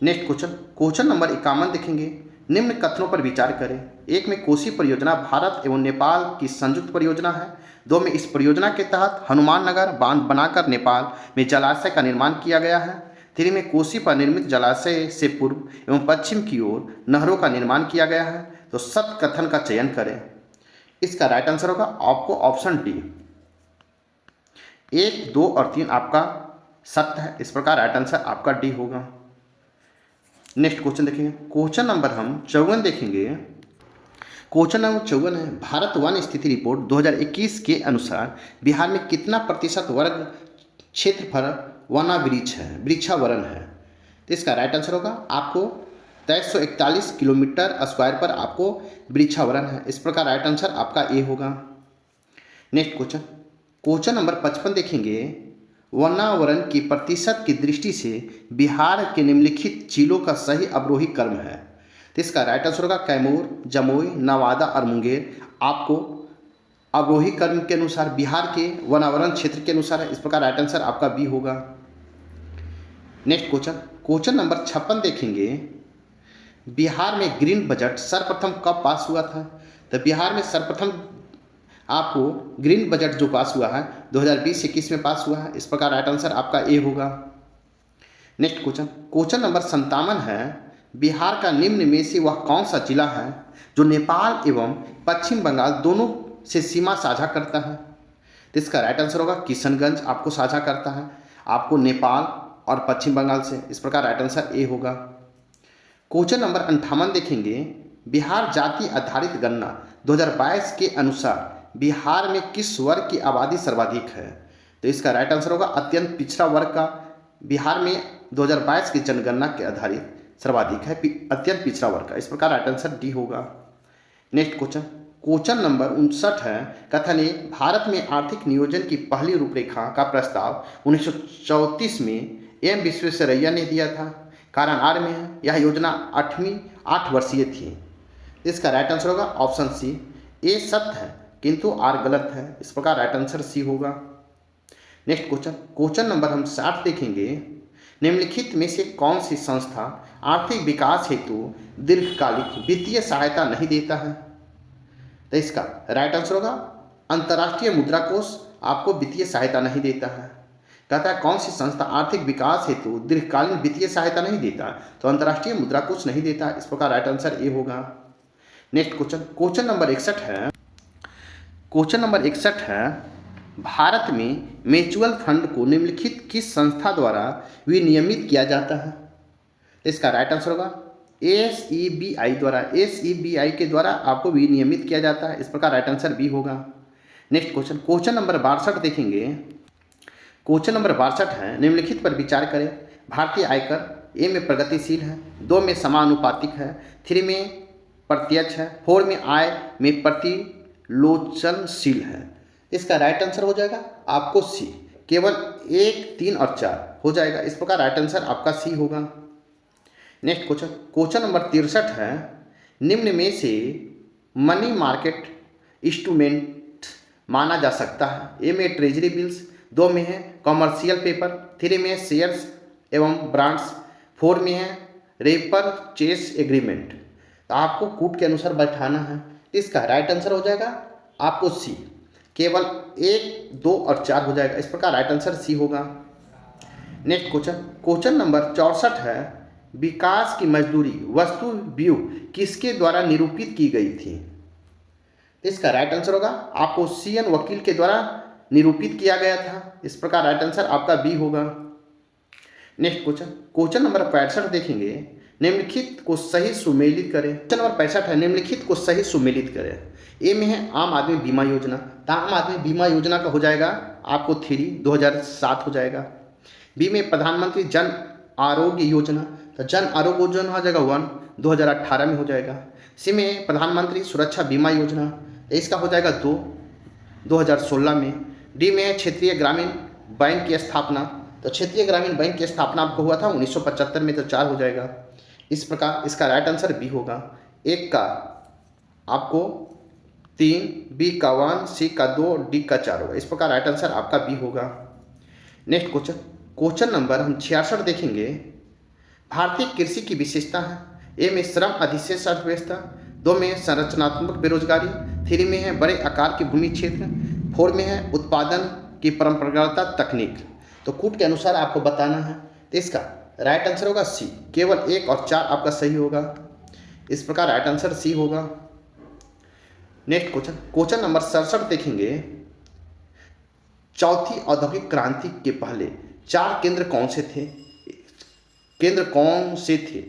नेक्स्ट क्वेश्चन, क्वेश्चन नंबर 51 देखेंगे। निम्न कथनों पर विचार करें। एक में कोसी परियोजना भारत एवं नेपाल की संयुक्त परियोजना है। 2 में इस परियोजना के तहत हनुमान नगर बांध बनाकर नेपाल में जलाशय का निर्माण किया गया है। 3 में कोसी पर निर्मित जलाशय से पूर्व एवं पश्चिम की ओर नहरों का निर्माण किया गया है। तो सत्य कथन का चयन करें। इसका राइट आंसर होगा आपको ऑप्शन डी 1, 2 और 3 आपका सत्य है। इस प्रकार राइट आंसर आपका डी होगा। नेक्स्ट क्वेश्चन देखेंगे। क्वेश्चन नंबर हम 54 देखेंगे। क्वेश्चन नंबर 54 है भारत वन स्थिति रिपोर्ट 2021 के अनुसार बिहार में कितना प्रतिशत वर्ग क्षेत्रफल वनावृक्ष है वृक्षावरण है? तो इसका राइट आंसर होगा आपको 2341 किलोमीटर स्क्वायर पर आपको वृक्षावरण है। इस प्रकार राइट आंसर आपका ए होगा। नेक्स्ट क्वेश्चन, क्वेश्चन नंबर 55 देखेंगे। वनावरण की प्रतिशत की दृष्टि से बिहार के निम्नलिखित जिलों का सही अवरोही क्रम है। तो इसका राइट आंसर होगा कैमूर, जमुई, नवादा और मुंगेर आपको अवरोही क्रम के अनुसार बिहार के वनावरण क्षेत्र के अनुसार है। इस प्रकार राइट आंसर आपका बी होगा। नेक्स्ट क्वेश्चन, क्वेश्चन नंबर 56 देखेंगे। बिहार में ग्रीन बजट सर्वप्रथम कब पास हुआ था? तो बिहार में सर्वप्रथम आपको ग्रीन बजट जो पास हुआ है 2020-21 में पास हुआ है। इस प्रकार राइट आंसर आपका ए होगा। नेक्स्ट क्वेश्चन, क्वेश्चन नंबर 57 है बिहार का निम्न में से वह कौन सा जिला है जो नेपाल एवं पश्चिम बंगाल दोनों से सीमा साझा करता है? तो इसका राइट आंसर होगा किशनगंज आपको साझा करता है आपको नेपाल और पश्चिम बंगाल से। इस प्रकार राइट आंसर ए होगा। क्वेश्चन नंबर 58 देखेंगे। बिहार जाति आधारित गणना 2022 के अनुसार बिहार में किस वर्ग की आबादी सर्वाधिक है? तो इसका राइट आंसर होगा अत्यंत पिछड़ा वर्ग का बिहार में 2022 की जनगणना के आधारित सर्वाधिक है अत्यंत पिछड़ा वर्ग का। इस प्रकार राइट आंसर डी होगा। नेक्स्ट क्वेश्चन, क्वेश्चन नंबर 59 है कथन ए भारत में आर्थिक नियोजन की पहली रूपरेखा का प्रस्ताव 1934 में एम विश्वेश्वरैया ने दिया था। कारण आर में है यह योजना 8 वर्षीय थी। इसका राइट आंसर होगा ऑप्शन सी ए सत्य है किंतु आर गलत है। इस प्रकार राइट आंसर सी होगा। नेक्स्ट क्वेश्चन, क्वेश्चन नंबर हम 60 देखेंगे। निम्नलिखित में से कौन सी संस्था आर्थिक विकास हेतु दीर्घकालिक वित्तीय सहायता नहीं देता है? तो इसका राइट आंसर होगा अंतर्राष्ट्रीय मुद्रा कोष आपको वित्तीय सहायता नहीं देता है। कहता है कौन सी संस्था आर्थिक विकास हेतु दीर्घकालीन वित्तीय सहायता नहीं देता? तो अंतर्राष्ट्रीय मुद्रा कोष नहीं देता। इस प्रकार राइट आंसर ए होगा। नेक्स्ट क्वेश्चन, क्वेश्चन नंबर 61 है। क्वेश्चन नंबर 61 है भारत में म्यूचुअल फंड को निम्नलिखित किस संस्था द्वारा विनियमित किया जाता है? इसका राइट आंसर होगा SEBI द्वारा। SEBI के द्वारा आपको विनियमित किया जाता है। इस प्रकार राइट आंसर बी होगा। नेक्स्ट क्वेश्चन, क्वेश्चन नंबर 62 देखेंगे। क्वेश्चन नंबर 62 है, निम्नलिखित पर विचार करें। भारतीय आयकर ए में प्रगतिशील है, 2 में समानुपातिक है, 3 में प्रत्यक्ष है, 4 में आय में प्रतिलोचनशील है। इसका राइट आंसर हो जाएगा आपको सी, केवल 1, 3 और 4 हो जाएगा। इस प्रकार राइट आंसर आपका सी होगा। नेक्स्ट क्वेश्चन, क्वेश्चन नंबर 63 है, निम्न में से मनी मार्केट इंस्ट्रूमेंट माना जा सकता है। ए में ट्रेजरी बिल्स, 2 में है कॉमर्शियल पेपर, 3 में है शेयर्स एवं ब्रांड्स, 4 में है रेपरचेस एग्रीमेंट। तो आपको कूट के अनुसार बैठाना है। इसका राइट आंसर हो जाएगा आपको सी, केवल 1, 2 और 4 हो जाएगा। इस प्रकार राइट आंसर सी होगा। नेक्स्ट क्वेश्चन, क्वेश्चन नंबर 64 है, विकास की मजदूरी वस्तु व्यू किसके द्वारा निरूपित की गई थी। इसका राइट आंसर होगा आपको CN वकील के द्वारा निरूपित किया गया था। इस प्रकार राइट आंसर आपका बी होगा। नेक्स्ट क्वेश्चन, क्वेश्चन नंबर 65 देखेंगे, निम्नलिखित को सही सुमेलित करें। क्वेश्चन नंबर 65 है, निम्नलिखित को सही सुमेलित करें। ए में है आम आदमी बीमा योजना, तो आम आदमी बीमा योजना का हो जाएगा आपको 3 2007 हो जाएगा। बी में प्रधानमंत्री जन आरोग्य योजना, तो जन आरोग्य योजना हो जाएगा 1 2018 में हो जाएगा। सी में प्रधानमंत्री सुरक्षा बीमा योजना, तो इसका हो जाएगा 2 2016 में। डी में क्षेत्रीय ग्रामीण बैंक की स्थापना, तो क्षेत्रीय ग्रामीण बैंक की स्थापना आपको हुआ था 1975 में, तो 4 हो जाएगा। इस प्रकार इसका राइट आंसर बी होगा। 1 का आपको 3, बी का 1, सी का 2, डी का 4 होगा। इस प्रकार राइट आंसर आपका बी होगा। नेक्स्ट क्वेश्चन, क्वेश्चन नंबर हम 66 देखेंगे, भारतीय कृषि की विशेषता है। ए में श्रम अधिशेष अर्थव्यवस्था, 2 में संरचनात्मक बेरोजगारी, 3 में है बड़े आकार की भूमि क्षेत्र, 4 में है उत्पादन की परंपरागत तकनीक। तो कूट के अनुसार आपको बताना है। तो इसका राइट आंसर होगा सी, केवल 1 और 4 आपका सही होगा। इस प्रकार राइट आंसर सी होगा। नेक्स्ट क्वेश्चन, क्वेश्चन नंबर 67 देखेंगे, चौथी औद्योगिक क्रांति के पहले 4 केंद्र कौन से थे।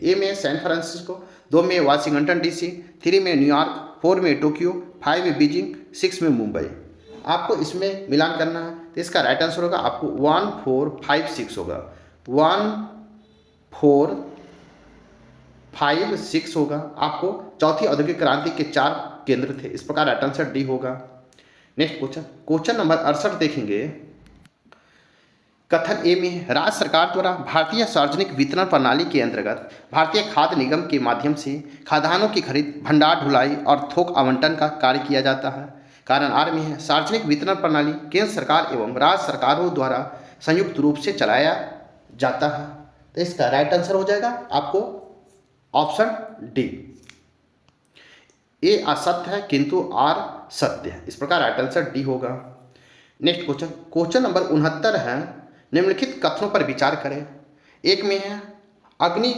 ए में सैन फ्रांसिस्को, 2 में वाशिंगटन DC, 3 में न्यूयॉर्क, 4 में टोक्यो, 5 में बीजिंग, 6 में मुंबई। आपको इसमें मिलान करना है। तो इसका राइट आंसर होगा आपको 1, 4, 5, 6 होगा। 1, 4, 5, 6 होगा। आपको चौथी औद्योगिक क्रांति के 4 केंद्र थे। इस प्रकार राइट आंसर डी होगा। नेक्स्ट क्वेश्चन, क्वेश्चन नंबर 68 देखेंगे, कथन ए में राज्य सरकार द्वारा भारतीय सार्वजनिक वितरण प्रणाली के अंतर्गत भारतीय खाद्य निगम के माध्यम से खाद्यान्नों की खरीद, भंडार ढुलाई और थोक आवंटन का कार्य किया जाता है। कारण आर में है सार्वजनिक वितरण प्रणाली केंद्र सरकार एवं राज्य सरकारों द्वारा संयुक्त रूप से चलाया जाता है। तो इसका राइट आंसर हो जाएगा आपको ऑप्शन डी। ए असत्य है किंतु आर सत्य है। इस प्रकार राइट आंसर डी होगा। नेक्स्ट क्वेश्चन, क्वेश्चन नंबर 69 है, निम्नलिखित कथनों पर विचार करें। एक में है अग्नि,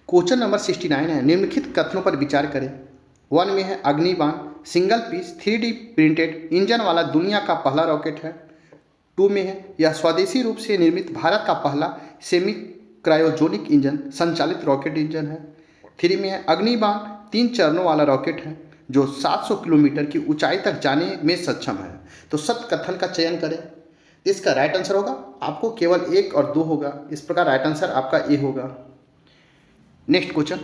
क्वेश्चन नंबर 69 है, निम्नलिखित कथनों पर विचार करें। 1 में है Agnibaan single piece 3D printed engine वाला दुनिया का पहला रॉकेट है। 2 में है यह स्वदेशी रूप से निर्मित भारत का पहला सेमी क्रायोजेनिक इंजन संचालित रॉकेट इंजन है। 3 में है अग्निबाण 3 चरणों वाला रॉकेट है जो 700 किलोमीटर की ऊंचाई तक जाने में सक्षम है। तो सत्य कथन का चयन करें। इसका राइट आंसर होगा आपको केवल 1 और 2 होगा। इस प्रकार राइट आंसर आपका ए होगा। नेक्स्ट क्वेश्चन,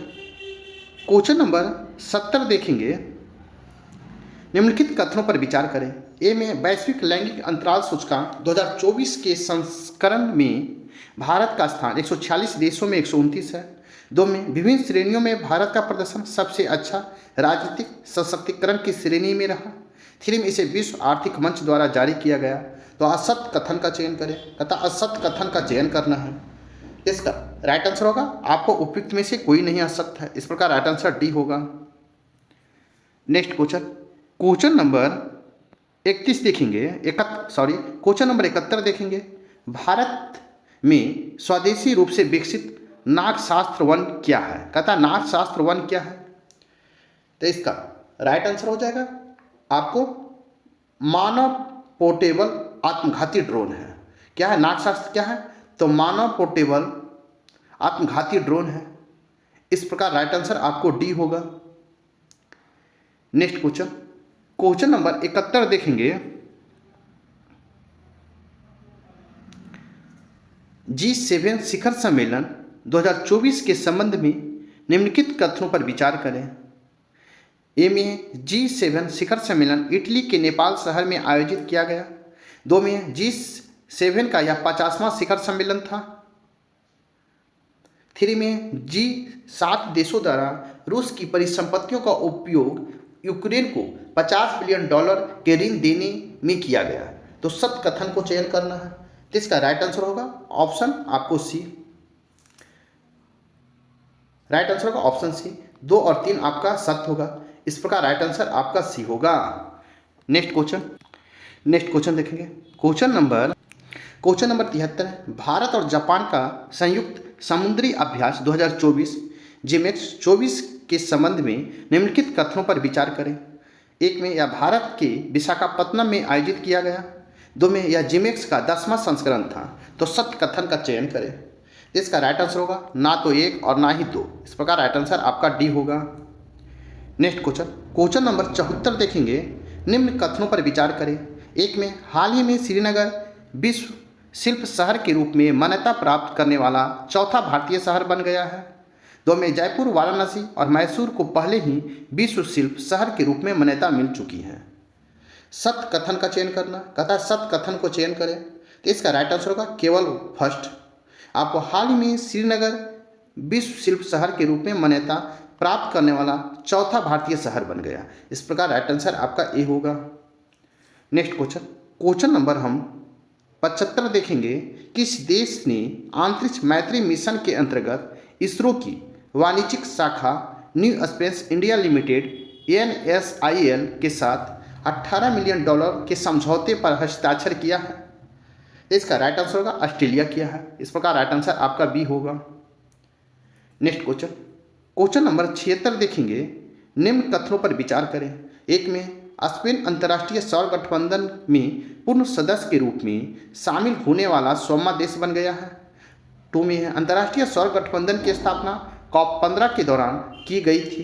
क्वेश्चन नंबर 70 देखेंगे, निम्नलिखित कथनों पर विचार करें। ए में वैश्विक लैंगिक अंतराल सूचकांक 2024 के संस्करण में भारत का स्थान 146 देशों में 129 है। 2 में विभिन्न श्रेणियों में भारत का प्रदर्शन सबसे अच्छा राजनीतिक सशक्तिकरण की श्रेणी में रहा। 3 में इसे विश्व आर्थिक मंच द्वारा जारी किया गया। तो असत्य कथन का चयन करें तथा असत्य कथन का चयन करना है। इसका राइट आंसर होगा आपको उपयुक्त में से कोई नहीं असत्य है। इस प्रकार राइट आंसर डी होगा। नेक्स्ट क्वेश्चन, क्वेश्चन नंबर 31 देखेंगे, क्वेश्चन नंबर 71 देखेंगे। भारत में स्वदेशी रूप से विकसित नागशास्त्र वन क्या है। कहता नागशास्त्र वन क्या है। तो इसका राइट आंसर हो जाएगा आपको मानव पोर्टेबल आत्मघाती ड्रोन है। क्या है नागशास्त्र, क्या है तो मानव पोर्टेबल आत्मघाती ड्रोन है। इस प्रकार राइट आंसर आपको डी होगा। नेक्स्ट क्वेश्चन, क्वेश्चन नंबर 71 देखेंगे। G7 शिखर सम्मेलन 2024 के संबंध में निम्नलिखित कथनों पर विचार करें। ए में G7 शिखर सम्मेलन इटली के नेपाल शहर में आयोजित किया गया। 2 में G7 का यह 50वां शिखर सम्मेलन था। 3 में G7 देशों द्वारा रूस की परिसंपत्तियों का उपयोग यूक्रेन को $50 बिलियन के ऋण देने में किया गया। तो सत्य कथन को चयन करना है। तो इसका राइट आंसर होगा ऑप्शन आपको सी। राइट आंसर होगा ऑप्शन सी। 2 और 3 आपका सत्य होगा। इस प्रकार राइट आंसर आपका सी होगा। नेक्स्ट क्वेश्चन देखेंगे। क्वेश्चन नंबर 73 है। भारत और जापान का संयुक्त समुद्री अभ्यास 2024 जिमेक्स 24 के संबंध में निम्नलिखित कथनों पर विचार करें। 1 में यह भारत के विशाखापत्तनम में आयोजित किया गया। 2 में यह जिमेक्स का 10वां संस्करण था। तो सत्य कथन का चयन करें। इसका राइट आंसर होगा ना तो 1 और ना ही 2। इस प्रकार राइट आंसर आपका डी होगा। नेक्स्ट क्वेश्चन नंबर 74 देखेंगे। निम्न कथनों पर विचार करें। 1 में हाल ही में श्रीनगर विश्व शिल्प शहर के रूप में मान्यता प्राप्त करने वाला चौथा भारतीय शहर बन गया है। 2 में जयपुर, वाराणसी और मैसूर को पहले ही विश्व शिल्प शहर के रूप में मान्यता मिल चुकी है। सत्य कथन का चयन करना कहता है सत्य कथन को चयन करें। तो इसका राइट आंसर होगा केवल फर्स्ट। आपको हाल ही में श्रीनगर विश्व शिल्प शहर के रूप में मान्यता प्राप्त करने वाला चौथा भारतीय शहर बन गया। इस प्रकार राइट आंसर आपका ए होगा। नेक्स्ट क्वेश्चन नंबर हम 75 देखेंगे। किस देश ने अंतरिक्ष मैत्री मिशन के अंतर्गत इसरो की वाणिज्यिक शाखा new space India limited NSIL के साथ $18 मिलियन के समझौते पर हस्ताक्षर किया है? इसका राइट आंसर होगा ऑस्ट्रेलिया किया है। इस प्रकार राइट आंसर आपका बी होगा। नेक्स्ट क्वेश्चन नंबर 76 देखेंगे। निम्न कथनों पर विचार करें। 1 में स्पेन अंतर्राष्ट्रीय सौर गठबंधन में पूर्ण सदस्य के रूप में शामिल होने वाला 100वां देश बन गया है। 2 में अंतर्राष्ट्रीय सौर गठबंधन की स्थापना COP15 के दौरान की गई थी।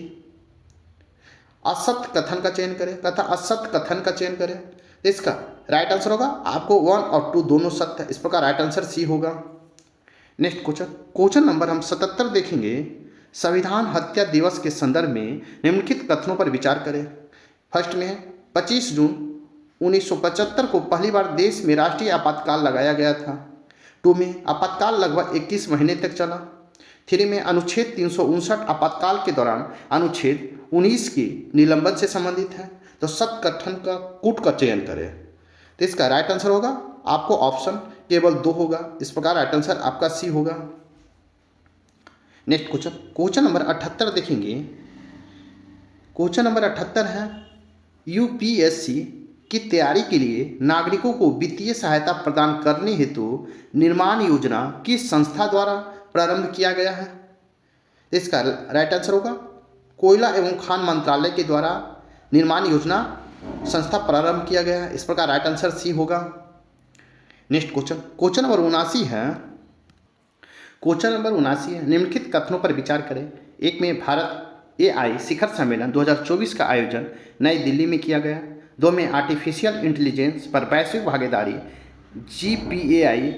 असत्य कथन का चयन करें तथा असत्य कथन का चयन करें। इसका राइट आंसर होगा आपको 1 और 2 दोनों सत्य है। इस प्रकार राइट आंसर सी होगा। नेक्स्ट क्वेश्चन नंबर हम 77 देखेंगे। संविधान हत्या दिवस के संदर्भ में निम्नलिखित कथनों पर विचार करें। फर्स्ट में 25 जून 1975 को पहली बार देश में राष्ट्रीय आपातकाल लगाया गया था। 2 में आपातकाल लगभग 21 महीने तक चला। 3 में अनुच्छेद 359 आपातकाल के दौरान अनुच्छेद 19 के निलंबन से संबंधित है। तो सत्य कथन का कूट का चयन करें। तो इसका राइट आंसर होगा आपको ऑप्शन केवल 2 होगा। इस प्रकार राइट आंसर आपका सी होगा। नेक्स्ट क्वेश्चन नंबर 78 देखेंगे। क्वेश्चन नंबर 78 है UPSC की तैयारी के लिए नागरिकों को वित्तीय सहायता प्रदान करने हेतु निर्माण योजना किस संस्था द्वारा प्रारंभ किया गया है? इसका राइट आंसर होगा कोयला एवं खान मंत्रालय के द्वारा निर्माण योजना संस्था प्रारंभ किया गया है। इस प्रकार राइट आंसर सी होगा। नेक्स्ट क्वेश्चन नंबर 79 है। क्वेश्चन नंबर 79 है। निम्नलिखित कथनों पर विचार करें। 1 में भारत AI शिखर सम्मेलन 2024 का आयोजन नई दिल्ली में किया गया। 2 में आर्टिफिशियल इंटेलिजेंस पर वैश्विक भागीदारी GPAI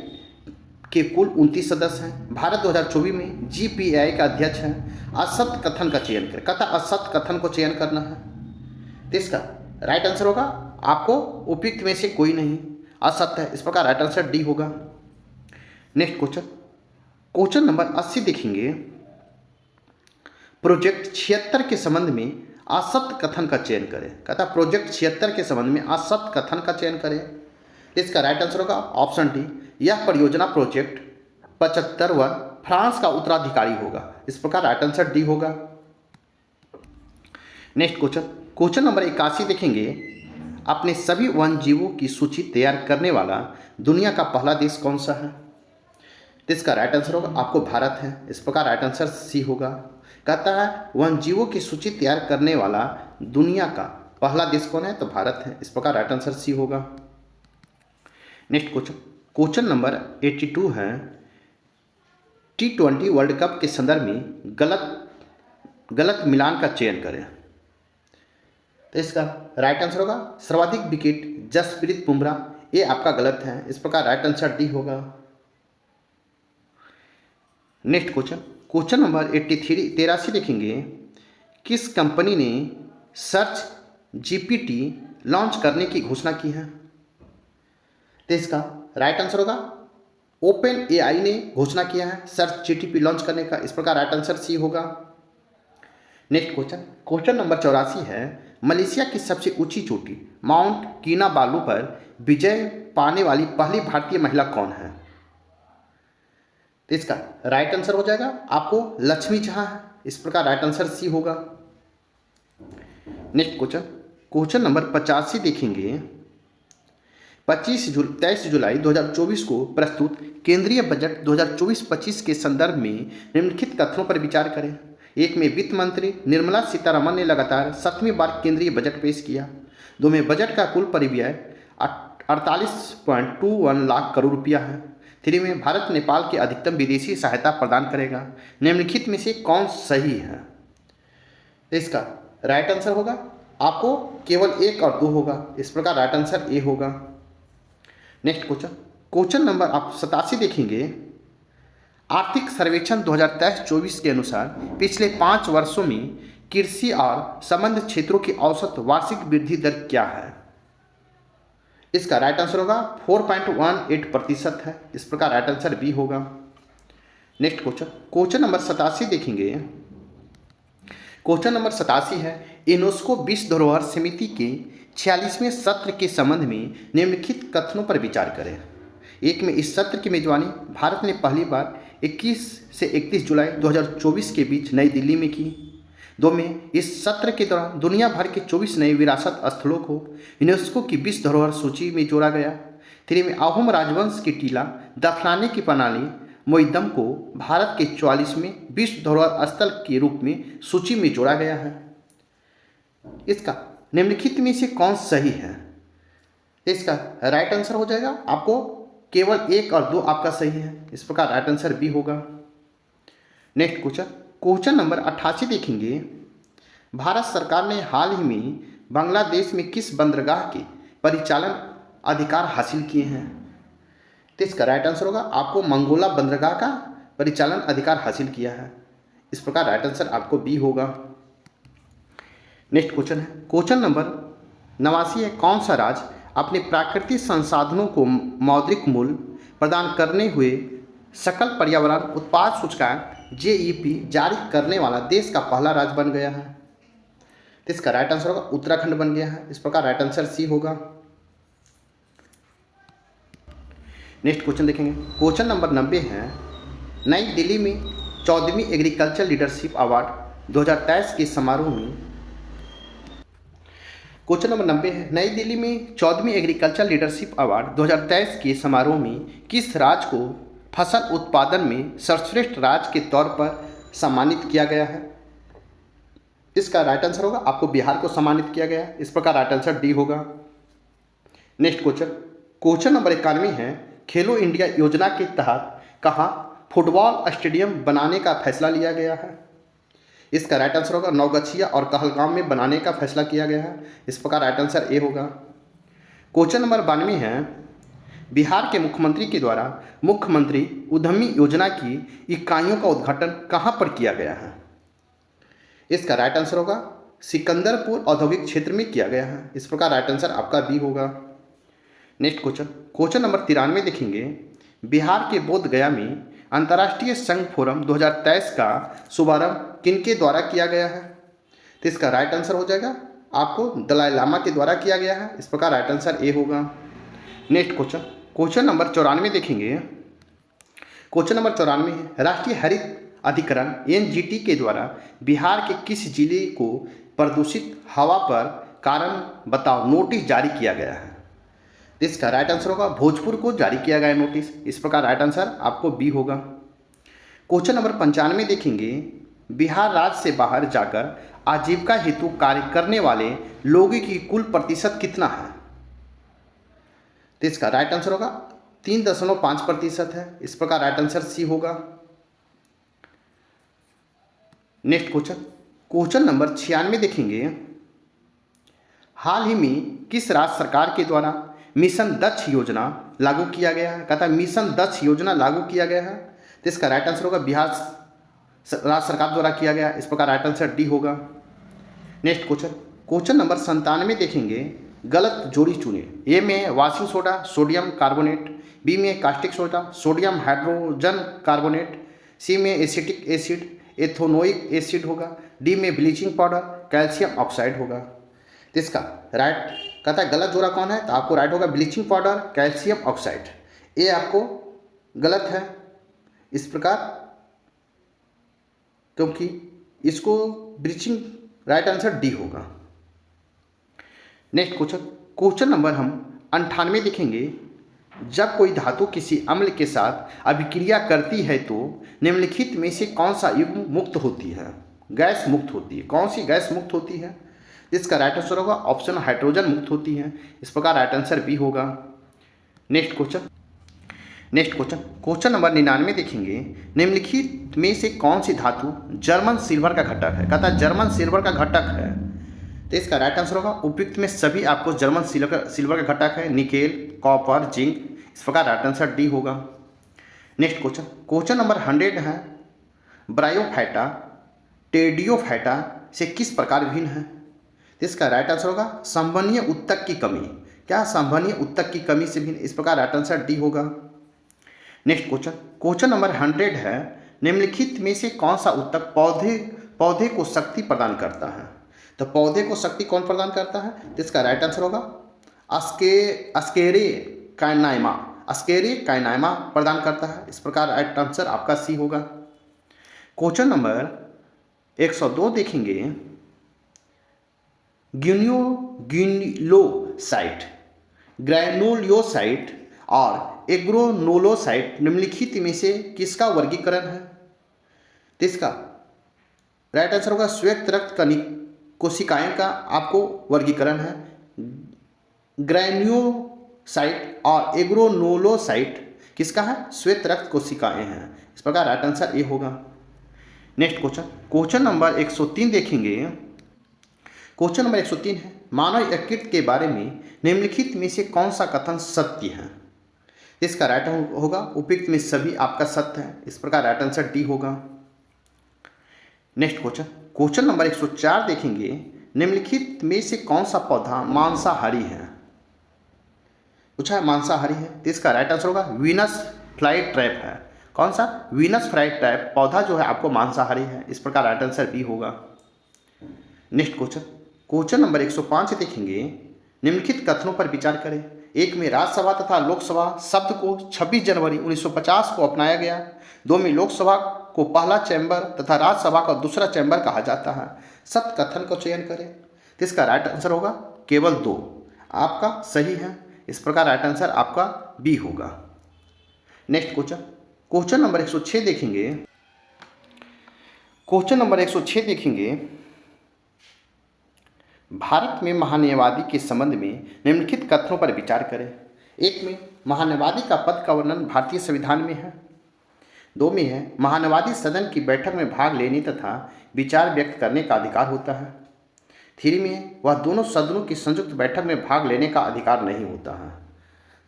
के कुल 29 सदस्य हैं। भारत 2024 में GPAI का अध्यक्ष है। असत्य कथन का चयन करें कहता असत्य कथन को चयन करना है। तो इसका राइट आंसर होगा आपको उपयुक्त में से कोई नहीं, असत्य है। इस प्रकार राइट आंसर डी होगा। नेक्स्ट क्वेश्चन नंबर 80 देखेंगे। प्रोजेक्ट 76 के संबंध में असत्य कथन का चयन करें कहता प्रोजेक्ट 76 के संबंध में असत्य कथन का चयन करें। इसका राइट आंसर होगा ऑप्शन डी। यह परियोजना प्रोजेक्ट 75 फ्रांस का उत्तराधिकारी होगा। इस प्रकार राइट आंसर डी होगा। नेक्स्ट क्वेश्चन नंबर 81 देखेंगे। अपने सभी वन जीवों की सूची तैयार करने वाला दुनिया का पहला देश कौन सा है? तो इसका राइट आंसर होगा आपको भारत है। इस प्रकार राइट आंसर सी होगा। कहता है वन जीवों की सूची तैयार करने वाला दुनिया का पहला देश कौन है? तो भारत है। इस प्रकार राइट आंसर सी होगा। नेक्स्ट क्वेश्चन नंबर 82 है। T20 वर्ल्ड कप के संदर्भ में गलत मिलान का चयन करें। तो इसका राइट आंसर होगा सर्वाधिक विकेट जसप्रीत बुमराह। ये आपका गलत है। इस प्रकार राइट आंसर डी होगा। नेक्स्ट क्वेश्चन, क्वेश्चन नंबर 83 देखेंगे, किस कंपनी ने सर्च जीपीटी लॉन्च करने की घोषणा की है? तो इसका राइट आंसर होगा ओपन एआई ने घोषणा किया है सर्च जीटीपी लॉन्च करने का। इस प्रकार राइट आंसर सी होगा। नेक्स्ट क्वेश्चन, क्वेश्चन नंबर 84 है, मलेशिया की सबसे ऊंची चोटी माउंट किनाबालू पर विजय पाने वाली पहली भारतीय महिला कौन है? तो इसका राइट आंसर हो जाएगा आपको लक्ष्मी झा है। इस प्रकार राइट आंसर सी होगा। नेक्स्ट क्वेश्चन, क्वेश्चन नंबर 85 देखेंगे, 23 जुलाई 2024 को प्रस्तुत केंद्रीय बजट 2024-25 के संदर्भ में निम्नलिखित कथनों पर विचार करें। एक में वित्त मंत्री निर्मला सीतारमण ने लगातार 7वीं बार केंद्रीय बजट पेश किया। दो में बजट का कुल परिव्यय 48.21 लाख करोड़ रुपया है। 3 में भारत नेपाल के अधिकतम विदेशी सहायता प्रदान करेगा। निम्नलिखित में से कौन सही है? इसका राइट आंसर होगा आपको केवल 1 और 2 होगा। इस प्रकार राइट आंसर ए होगा। नेक्स्ट क्वेश्चन, क्वेश्चन नंबर आप 87 देखेंगे, आर्थिक सर्वेक्षण 2023-24 के अनुसार पिछले 5 वर्षों में कृषि और संबद्ध क्षेत्रों की औसत वार्षिक वृद्धि दर क्या है? इसका राइट आंसर होगा 4.18% है। इस प्रकार राइट आंसर बी होगा। नेक्स्ट क्वेश्चन, क्वेश्चन नंबर 87 देखेंगे, क्वेश्चन नंबर 87 है, यूनेस्को विश्व धरोहर समिति के 46वें सत्र के संबंध में निम्नलिखित कथनों पर विचार करें। एक में इस सत्र की मेजबानी भारत ने पहली बार 21 से 31 जुलाई 2024 के बीच नई दिल्ली में की। 2 में इस सत्र के दौरान दुनिया भर के 24 नए विरासत स्थलों को यूनेस्को की विश्व धरोहर सूची में जोड़ा गया। 3 में अहोम राजवंश की टीला दफनाने की प्रणाली मोइदम को भारत के 44वें विश्व धरोहर स्थल के रूप में सूची में जोड़ा गया है। इसका निम्नलिखित में से कौन सही है? इसका राइट आंसर हो जाएगा आपको केवल 1 और 2 आपका सही है। इस प्रकार राइट आंसर बी होगा। नेक्स्ट क्वेश्चन, क्वेश्चन नंबर 88 देखेंगे, भारत सरकार ने हाल ही में बांग्लादेश में किस बंदरगाह के परिचालन अधिकार हासिल किए हैं? तो इसका राइट आंसर होगा आपको मंगोला बंदरगाह का परिचालन अधिकार हासिल किया है। इस प्रकार राइट आंसर आपको बी होगा। नेक्स्ट क्वेश्चन है, क्वेश्चन नंबर 89 है, कौन सा राज्य अपने प्राकृतिक संसाधनों को मौद्रिक मूल्य प्रदान करने हुए सकल पर्यावरण उत्पाद सूचकांक जेईपी जारी करने वाला देश का पहला राज्य बन गया है? तो इसका राइट आंसर होगा उत्तराखंड बन गया है। इस प्रकार राइट आंसर सी होगा। नेक्स्ट क्वेश्चन देखेंगे, क्वेश्चन नंबर 90 है, नई दिल्ली में 14वीं एग्रीकल्चर लीडरशिप अवार्ड 2023 के समारोह में, क्वेश्चन नंबर 90 है, नई दिल्ली में 14वीं एग्रीकल्चर लीडरशिप अवार्ड 2023 के समारोह में किस राज्य को फसल उत्पादन में सर्वश्रेष्ठ राज्य के तौर पर सम्मानित किया गया है? इसका राइट आंसर होगा आपको बिहार को सम्मानित किया गया है। इस प्रकार राइट आंसर डी होगा। नेक्स्ट क्वेश्चन, क्वेश्चन नंबर 91 है, खेलो इंडिया योजना के तहत कहाँ फुटबॉल स्टेडियम बनाने का फैसला लिया गया है? इसका राइट आंसर होगा नौगछिया और कहलगांव में बनाने का फैसला किया गया है। इस प्रकार राइट आंसर ए होगा। क्वेश्चन नंबर 92 है, बिहार के मुख्यमंत्री के द्वारा मुख्यमंत्री उद्यमी योजना की इकाइयों का उद्घाटन कहाँ पर किया गया है? इसका राइट आंसर होगा सिकंदरपुर औद्योगिक क्षेत्र में किया गया है। इस प्रकार राइट आंसर आपका बी होगा। नेक्स्ट क्वेश्चन, क्वेश्चन नंबर 93 देखेंगे, बिहार के बोध गया में अंतर्राष्ट्रीय संघ फोरम 2023 का शुभारंभ किनके द्वारा किया गया है? तो इसका राइट आंसर हो जाएगा आपको दलाई लामा के द्वारा किया गया है। इस प्रकार राइट आंसर ए होगा। नेक्स्ट क्वेश्चन, क्वेश्चन नंबर 94 देखेंगे, क्वेश्चन नंबर 94 है, राष्ट्रीय हरित अधिकरण एनजीटी के द्वारा बिहार के किस जिले को प्रदूषित हवा पर कारण बताओ नोटिस जारी किया गया है? इसका राइट आंसर होगा भोजपुर को जारी किया गया नोटिस। इस प्रकार राइट आंसर आपको बी होगा। क्वेश्चन नंबर 95 देखेंगे, बिहार राज्य से बाहर जाकर आजीविका हेतु कार्य करने वाले लोगों की कुल प्रतिशत कितना है? तो इसका राइट आंसर होगा 3.5% है। इस प्रकार राइट आंसर सी होगा। नेक्स्ट क्वेश्चन, क्वेश्चन नंबर 96 देखेंगे, हाल ही में किस राज्य सरकार के द्वारा मिशन दक्ष योजना लागू किया गया है? कहता है मिशन दक्ष योजना लागू किया गया है। तो इसका राइट आंसर होगा बिहार राज्य सरकार द्वारा किया गया, इस प्रकार राइट आंसर डी होगा। नेक्स्ट क्वेश्चन, क्वेश्चन नंबर 97 देखेंगे, गलत जोड़ी चुनिए। ए में washing soda sodium carbonate, B में caustic soda sodium hydrogen carbonate, C में एसिटिक एसिड एथोनोइक एसिड होगा, डी में ब्लीचिंग पाउडर कैल्शियम ऑक्साइड होगा। तो इसका राइट कहता है गलत जोड़ा कौन है, तो आपको राइट होगा ब्लीचिंग पाउडर कैल्शियम ऑक्साइड। ये आपको गलत है इस प्रकार, क्योंकि इसको ब्लीचिंग राइट आंसर डी होगा। नेक्स्ट क्वेश्चन, क्वेश्चन नंबर हम 98 देखेंगे, जब कोई धातु किसी अम्ल के साथ अभिक्रिया करती है तो निम्नलिखित में से कौन सा युग्म मुक्त होती है, गैस मुक्त होती है, कौन सी गैस मुक्त होती है। इसका राइट आंसर होगा ऑप्शन हाइड्रोजन मुक्त होती है, इस प्रकार राइट आंसर बी होगा। नेक्स्ट क्वेश्चन, क्वेश्चन नंबर 99 देखेंगे, निम्नलिखित में से कौन सी धातु जर्मन सिल्वर का घटक है, कहता है जर्मन सिल्वर का घटक है। तो इसका राइट आंसर होगा उपयुक्त में सभी आपको जर्मन सिल्वर का घटक है, निकेल कॉपर जिंक, इस प्रकार राइट आंसर डी होगा। नेक्स्ट क्वेश्चन, क्वेश्चन नंबर 100 है, ब्रायोफाइटा टेडियोफाइटा से किस प्रकार भिन्न है। तो इसका राइट आंसर होगा संवहनीय उत्तक की कमी, क्या संवहनीय उत्तक की कमी से भिन्न, इस प्रकार राइट आंसर डी होगा। नेक्स्ट क्वेश्चन, क्वेश्चन नंबर 100 है, निम्नलिखित में से कौन सा उत्तक पौधे को शक्ति प्रदान करता है। तो पौधे को शक्ति कौन प्रदान करता है, तो इसका राइट आंसर होगा अस्केरी काइनामा प्रदान करता है, इस प्रकार राइट आंसर आपका सी होगा। क्वेश्चन नंबर 102 देखेंगे, ग्रैनुलोसाइट और एग्रोनोलोसाइट निम्नलिखित में से किसका वर्गीकरण है। तो इसका राइट आंसर होगा श्वेत रक्त कोशिकाएं का आपको वर्गीकरण है। ग्रैन्योसाइट और एग्रोनोलोसाइट किसका है, श्वेत रक्त कोशिकाएं हैं, इस प्रकार राइट आंसर ए होगा। नेक्स्ट क्वेश्चन, क्वेश्चन नंबर 103 देखेंगे, क्वेश्चन नंबर 103 है, मानव यकृत के बारे में निम्नलिखित में से कौन सा कथन सत्य है। इसका राइट होगा उपयुक्त में सभी आपका सत्य है, इस प्रकार राइट आंसर डी होगा। नेक्स्ट क्वेश्चन, क्वेश्चन नंबर 104 देखेंगे, निम्नलिखित में से कौन सा पौधा मांसाहारी है, पूछा है मांसाहारी है। तो इसका राइट आंसर होगा वीनस फ्लाई ट्रैप है, कौन सा, वीनस फ्लाई ट्रैप पौधा जो है आपको मांसाहारी है, इस प्रकार राइट आंसर बी होगा। नेक्स्ट क्वेश्चन, क्वेश्चन नंबर 105 देखेंगे, निम्नलिखित कथनों पर विचार करें। एक में राज्यसभा तथा लोकसभा शब्द को 26 जनवरी 1950 को अपनाया गया। दो में लोकसभा को पहला चैम्बर तथा राज्यसभा का दूसरा चैम्बर कहा जाता है। सत्य कथन को चयन करें। तो इसका राइट आंसर होगा केवल 2 आपका सही है, इस प्रकार राइट आंसर आपका बी होगा। नेक्स्ट क्वेश्चन, क्वेश्चन नंबर 106 देखेंगे, क्वेश्चन नंबर 106 देखेंगे, भारत में महान्यायवादी के संबंध में निम्नलिखित कथनों पर विचार करें। एक में महान्यायवादी का पद का वर्णन भारतीय संविधान में है। 2 में है महान्यायवादी सदन की बैठक में भाग लेने तथा विचार व्यक्त करने का अधिकार होता है। 3 में वह दोनों सदनों की संयुक्त बैठक में भाग लेने का अधिकार नहीं होता है।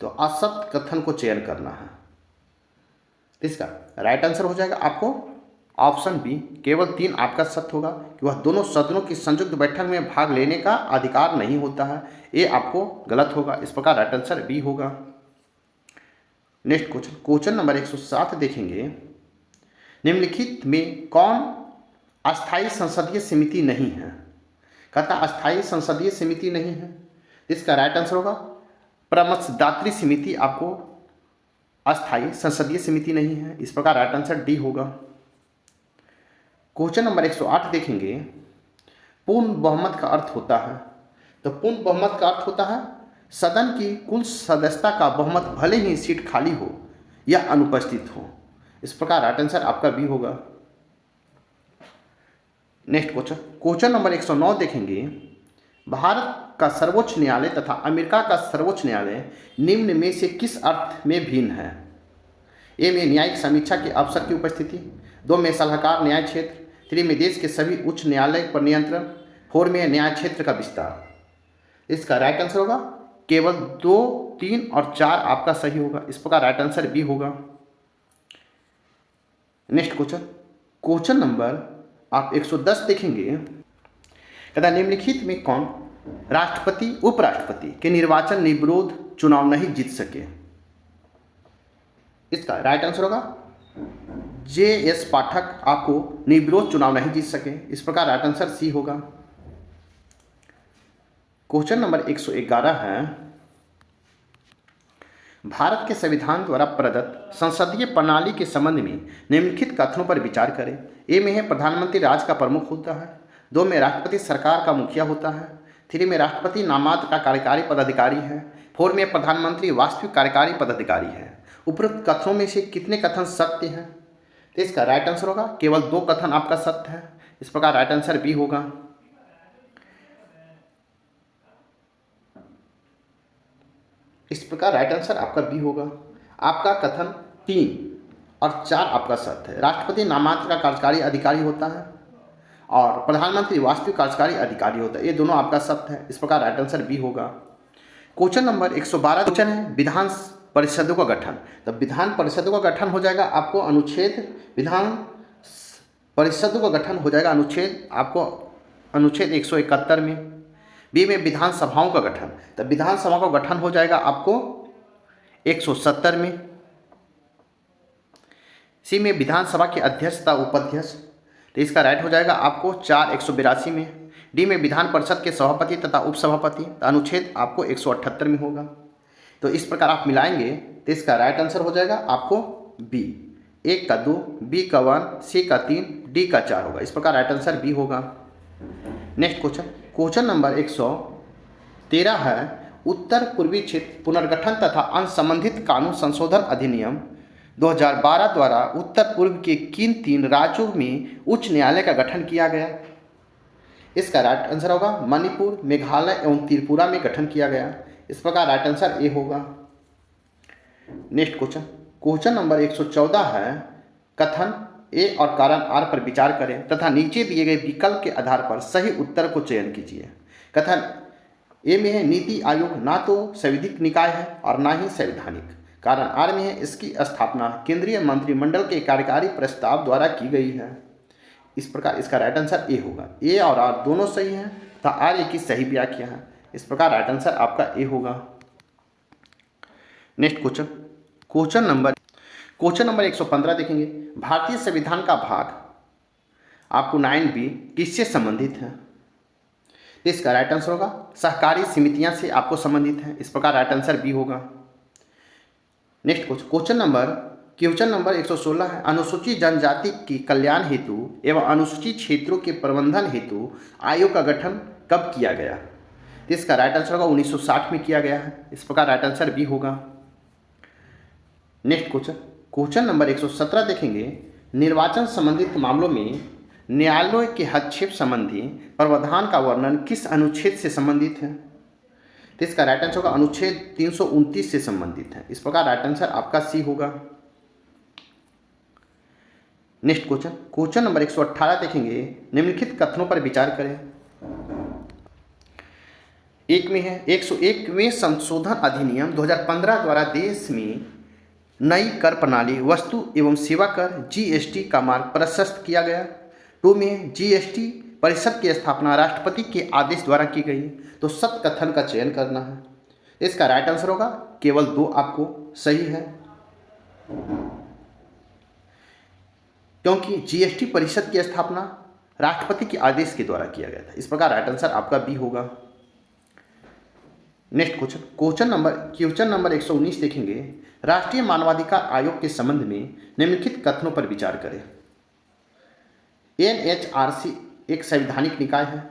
तो असत्य कथन को चयन करना है। इसका राइट आंसर हो जाएगा आपको ऑप्शन बी, केवल 3 आपका सत्य होगा कि वह दोनों सदनों की संयुक्त बैठक में भाग लेने का अधिकार नहीं होता है, ये आपको गलत होगा, इस प्रकार राइट आंसर बी होगा। नेक्स्ट क्वेश्चन, क्वेश्चन नंबर 107 देखेंगे, निम्नलिखित में कौन अस्थायी संसदीय समिति नहीं है। कहता अस्थायी संसदीय समिति नहीं है, इसका राइट आंसर होगा परामर्शदात्री समिति आपको अस्थायी संसदीय समिति नहीं है, इस प्रकार राइट आंसर डी होगा। क्वेश्चन नंबर 108 देखेंगे, पूर्ण बहुमत का अर्थ होता है। तो पूर्ण बहुमत का अर्थ होता है सदन की कुल सदस्यता का बहुमत भले ही सीट खाली हो या अनुपस्थित हो, इस प्रकार राइट आंसर आपका बी होगा। नेक्स्ट क्वेश्चन, क्वेश्चन नंबर 109 देखेंगे, भारत का सर्वोच्च न्यायालय तथा अमेरिका का सर्वोच्च न्यायालय निम्न में से किस अर्थ में भिन्न है। ए में न्यायिक समीक्षा के अवसर की उपस्थिति, 2 में सलाहकार न्याय क्षेत्र, 3 में देश के सभी उच्च न्यायालय पर नियंत्रण, 4 में न्याय क्षेत्र का विस्तार। इसका राइट आंसर होगा केवल 2, 3 और 4 आपका सही होगा, इस प्रकार राइट आंसर बी होगा। नेक्स्ट क्वेश्चन, क्वेश्चन नंबर आप 110 देखेंगे। कहता है निम्नलिखित में कौन राष्ट्रपति उपराष्ट्रपति के निर्वाचन निर्विरोध चुनाव नहीं जीत सके? इसका राइट आंसर होगा JS पाठक आपको निर्विरोध चुनाव नहीं जीत सके। इस प्रकार राइट आंसर सी होगा। क्वेश्चन नंबर 111 है, भारत के संविधान द्वारा प्रदत्त संसदीय प्रणाली के संबंध में निम्नलिखित कथनों पर विचार करें। ए में है प्रधानमंत्री राज्य का प्रमुख होता है, 2 में राष्ट्रपति सरकार का मुखिया होता है, 3 में राष्ट्रपति नाममात्र का कार्यकारी पदाधिकारी है, 4 में प्रधानमंत्री वास्तविक कार्यकारी पदाधिकारी है। उपरोक्त कथनों में से कितने कथन सत्य हैं? तो इसका राइट आंसर होगा केवल 2 कथन आपका सत्य है। इस प्रकार राइट आंसर बी होगा। इस प्रकार राइट आंसर आपका बी होगा। आपका कथन 3 और 4 आपका सत्य है। राष्ट्रपति नाममात्र का कार्यकारी अधिकारी होता है और प्रधानमंत्री वास्तविक कार्यकारी अधिकारी होता है, ये दोनों आपका सत्य है। इस प्रकार राइट आंसर बी होगा। क्वेश्चन नंबर 112 क्वेश्चन है विधान परिषदों का गठन। तो विधान परिषदों का गठन हो जाएगा आपको विधान परिषदों का गठन हो जाएगा अनुच्छेद 171 में। बी में विधानसभाओं का गठन, तो विधानसभा का गठन हो जाएगा आपको 170 में। सी में विधानसभा के अध्यक्ष तथा उपाध्यक्ष, तो इसका राइट हो जाएगा आपको 182 में। डी में विधान परिषद के सभापति तथा उपसभापति, तो अनुच्छेद आपको 178 में होगा। तो इस प्रकार आप मिलाएंगे तो इसका राइट आंसर हो जाएगा आपको बी, 1 का 2, बी का 1, सी का 3, डी का 4 होगा। इस प्रकार राइट आंसर बी होगा। नेक्स्ट क्वेश्चन, क्वेश्चन नंबर 113 है उत्तर पूर्वी क्षेत्र पुनर्गठन तथा अन्य संबंधित कानून संशोधन अधिनियम 2012 द्वारा उत्तर पूर्व के किन 3 राज्यों में उच्च न्यायालय का गठन किया गया? इसका राइट आंसर होगा मणिपुर, मेघालय एवं त्रिपुरा में गठन किया गया। इस प्रकार राइट आंसर ए होगा। नेक्स्ट क्वेश्चन, क्वेश्चन नंबर 114 है कथन ए और कारण आर पर विचार करें तथा नीचे दिए गए विकल्प के आधार पर सही उत्तर को चयन कीजिए। कथन ए में है नीति आयोग ना तो संवैधानिक निकाय है और ना ही संवैधानिक। कारण आर में है इसकी स्थापना केंद्रीय मंत्रिमंडल के कार्यकारी प्रस्ताव द्वारा की गई है। इस प्रकार इसका राइट आंसर ए होगा। ए और आर दोनों सही हैं तथा आर ए की सही व्याख्या है। इस प्रकार राइट आंसर आपका ए होगा। नेक्स्ट क्वेश्चन, क्वेश्चन नंबर 115 देखेंगे। भारतीय संविधान का भाग आपको 9B किससे संबंधित है? इसका राइट आंसर होगा सहकारी समितियां से आपको संबंधित है। इस प्रकार राइट आंसर बी होगा। नेक्स्ट क्वेश्चन नंबर 116 है अनुसूचित जनजाति के कल्याण हेतु एवं अनुसूचित क्षेत्रों के प्रबंधन हेतु आयोग का गठन कब किया गया? इसका राइट आंसर होगा 1960 में किया गया है। इस प्रकार राइट आंसर बी होगा। नेक्स्ट क्वेश्चन नंबर 117 देखेंगे। निर्वाचन संबंधित मामलों में न्यायालय के हस्तक्षेप संबंधी प्रावधान का वर्णन किस अनुच्छेद से संबंधित है? तो इसका राइट आंसर होगा अनुच्छेद 329 से संबंधित है। इस प्रकार राइट आंसर आपका सी होगा। नेक्स्ट क्वेश्चन नंबर 118 देखेंगे। निम्नलिखित कथनों पर विचार करें। एक में है 101वें संशोधन अधिनियम 2015 द्वारा देश में नई कर प्रणाली वस्तु एवं सेवा कर GST का मार्ग प्रशस्त किया गया। 2 में GST परिषद की स्थापना राष्ट्रपति के आदेश द्वारा की गई। तो सत्य कथन का चयन करना है। इसका राइट आंसर होगा केवल 2 आपको सही है, क्योंकि GST परिषद की स्थापना राष्ट्रपति के आदेश के द्वारा किया गया था। इस प्रकार राइट आंसर आपका बी होगा। नेक्स्ट क्वेश्चन नंबर 119 देखेंगे। राष्ट्रीय मानवाधिकार आयोग के संबंध में निम्नलिखित कथनों पर विचार करें। NHRC एक संवैधानिक निकाय है।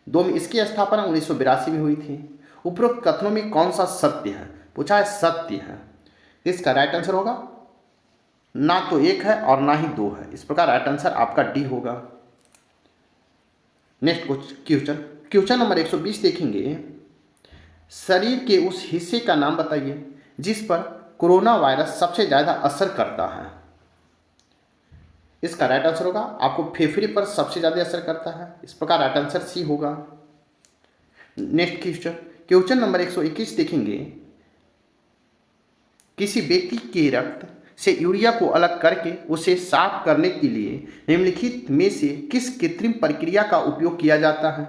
2 में इसकी स्थापना 1982 में हुई थी। उपरोक्त कथनों में कौन सा सत्य है? पूछा है सत्य है। इसका राइट आंसर होगा ना तो 1 है और ना ही 2 है। इस प्रकार राइट आंसर आपका डी होगा। नेक्स्ट क्वेश्चन नंबर 120 देखेंगे। शरीर के उस हिस्से का नाम बताइए जिस पर कोरोना वायरस सबसे ज़्यादा असर करता है। इसका राइट आंसर होगा आपको फेफड़े पर सबसे ज़्यादा असर करता है। इस प्रकार राइट आंसर सी होगा। नेक्स्ट क्वेश्चन नंबर 121 देखेंगे। किसी व्यक्ति के रक्त से यूरिया को अलग करके उसे साफ करने के लिए निम्नलिखित में से किस कृत्रिम प्रक्रिया का उपयोग किया जाता है?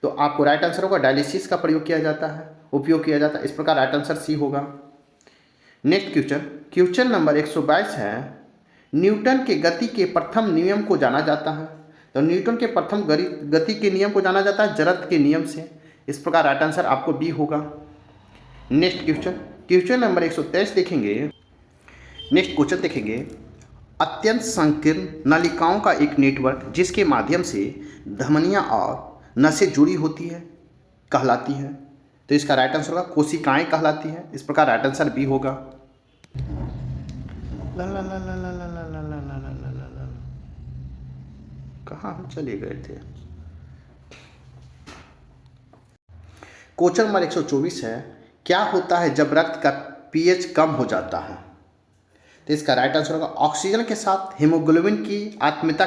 तो आपको राइट आंसर होगा डायलिसिस का प्रयोग किया जाता है, उपयोग किया जाता है। इस प्रकार राइट आंसर सी होगा। नेक्स्ट क्वेश्चन नंबर 122 है, न्यूटन के गति के प्रथम नियम को जाना जाता है। तो न्यूटन के प्रथम गति के नियम को जाना जाता है जड़त्व के नियम से। इस प्रकार राइट आंसर आपको बी होगा। नेक्स्ट क्वेश्चन नंबर 123 देखेंगे। नेक्स्ट क्वेश्चन देखेंगे, अत्यंत संकीर्ण नलिकाओं का एक नेटवर्क जिसके माध्यम से धमनियां और नसें जुड़ी होती है कहलाती है। तो इसका राइट आंसर होगा कोशिकाएं कहलाती है। इस प्रकार राइट आंसर बी होगा। कहाँ हम चले गए थे? क्वेश्चन नंबर 124 है, क्या होता है जब रक्त का पीएच कम हो जाता है? तो इसका राइट आंसर होगा ऑक्सीजन के साथ हीमोग्लोबिन की आत्मीयता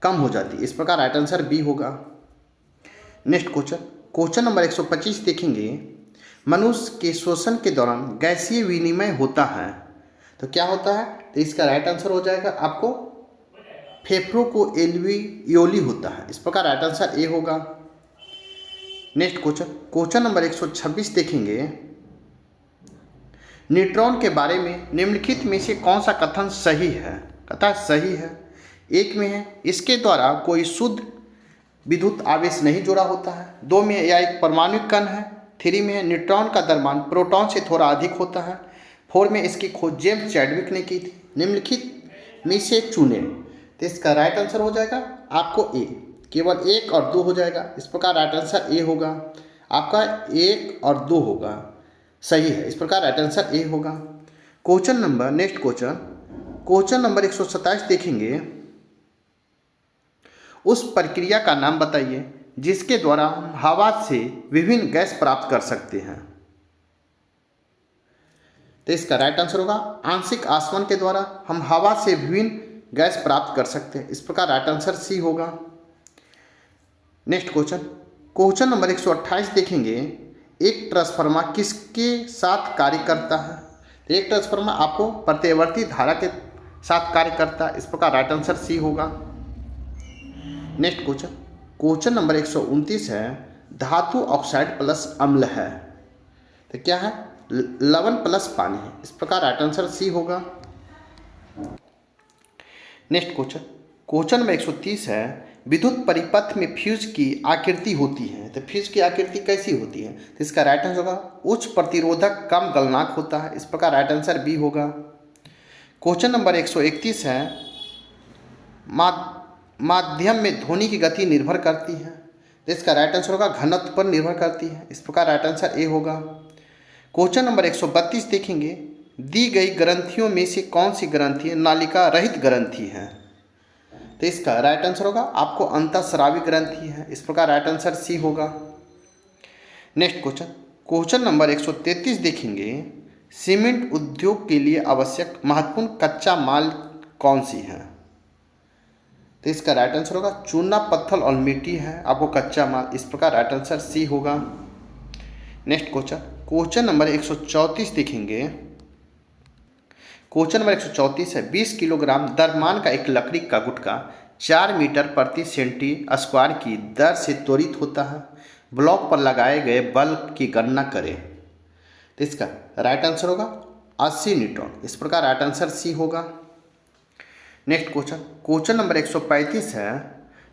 कम हो जाती है। इस प्रकार राइट आंसर बी होगा। नेक्स्ट क्वेश्चन नंबर 125 देखेंगे, मनुष्य के श्वसन के दौरान गैसीय विनिमय होता है। तो क्या होता है? तो इसका राइट आंसर हो जाएगा आपको फेफड़ों को एल्वियोली होता है। इस प्रकार राइट आंसर ए होगा। नेक्स्ट क्वेश्चन नंबर 126 देखेंगे, न्यूट्रॉन के बारे में निम्नलिखित में से कौन सा कथन सही है? कथन सही है। एक में है इसके द्वारा कोई शुद्ध विद्युत आवेश नहीं जुड़ा होता है। 2 में यह एक परमाणु कण है। 3 में है न्यूट्रॉन का द्रव्यमान प्रोटॉन से थोड़ा अधिक होता है। 4 में इसकी खोज जेम्स चैडविक ने की थी। निम्नलिखित में से चुने। तो इसका राइट आंसर हो जाएगा आपको ए, केवल 1 और 2 हो जाएगा। इस प्रकार राइट आंसर ए होगा। आपका 1 और 2 होगा, सही है। इस प्रकार राइट आंसर ए होगा। नेक्स्ट क्वेश्चन नंबर 127 देखेंगे, उस प्रक्रिया का नाम बताइए जिसके द्वारा हम हवा से विभिन्न गैस प्राप्त कर सकते हैं। तो इसका राइट आंसर होगा आंशिक आसवन के द्वारा हम हवा से विभिन्न गैस प्राप्त कर सकते हैं। इस प्रकार राइट आंसर सी होगा। नेक्स्ट क्वेश्चन नंबर 128 देखेंगे, एक ट्रांसफार्मर किसके साथ कार्य करता है? तो एक ट्रांसफार्मर आपको प्रत्यावर्ती धारा के साथ कार्य करता है। इस प्रकार राइट आंसर सी होगा। नेक्स्ट क्वेश्चन नंबर 129 है, धातु ऑक्साइड प्लस अम्ल है। तो क्या है? लवण प्लस पानी है। इस प्रकार राइट आंसर सी होगा। नेक्स्ट क्वेश्चन नंबर 130 है, विद्युत परिपथ में फ्यूज की आकृति होती है। तो फ्यूज की आकृति कैसी होती है? तो इसका राइट आंसर होगा उच्च प्रतिरोधक कम गलनांक होता है। इस प्रकार राइट आंसर बी होगा। क्वेश्चन नंबर 131 है, माध्यम में ध्वनि की गति निर्भर करती है। तो इसका राइट आंसर होगा घनत्व पर निर्भर करती है। इस प्रकार राइट आंसर ए होगा। क्वेश्चन नंबर 132 देखेंगे, दी गई ग्रंथियों में से कौन सी ग्रंथि नालिका रहित ग्रंथि है? तो इसका राइट आंसर होगा आपको अंतःस्रावी ग्रंथि है। इस प्रकार राइट आंसर सी होगा। नेक्स्ट क्वेश्चन नंबर 133 देखेंगे, सीमेंट उद्योग के लिए आवश्यक महत्वपूर्ण कच्चा माल कौन सी है? तो इसका राइट आंसर होगा चूना, पत्थर और मिट्टी है आपको कच्चा माल। इस प्रकार राइट आंसर सी होगा। नेक्स्ट क्वेश्चन नंबर 134 देखेंगे। क्वेश्चन नंबर 134 है, 20 किलोग्राम द्रव्यमान का एक लकड़ी का गुटका 4 मीटर प्रति सेंटी स्क्वायर की दर से त्वरित होता है। ब्लॉक पर लगाए गए बल की गणना करें। तो इसका राइट आंसर होगा 80 न्यूटन। इस प्रकार राइट आंसर सी होगा। नेक्स्ट क्वेश्चन नंबर 135 है,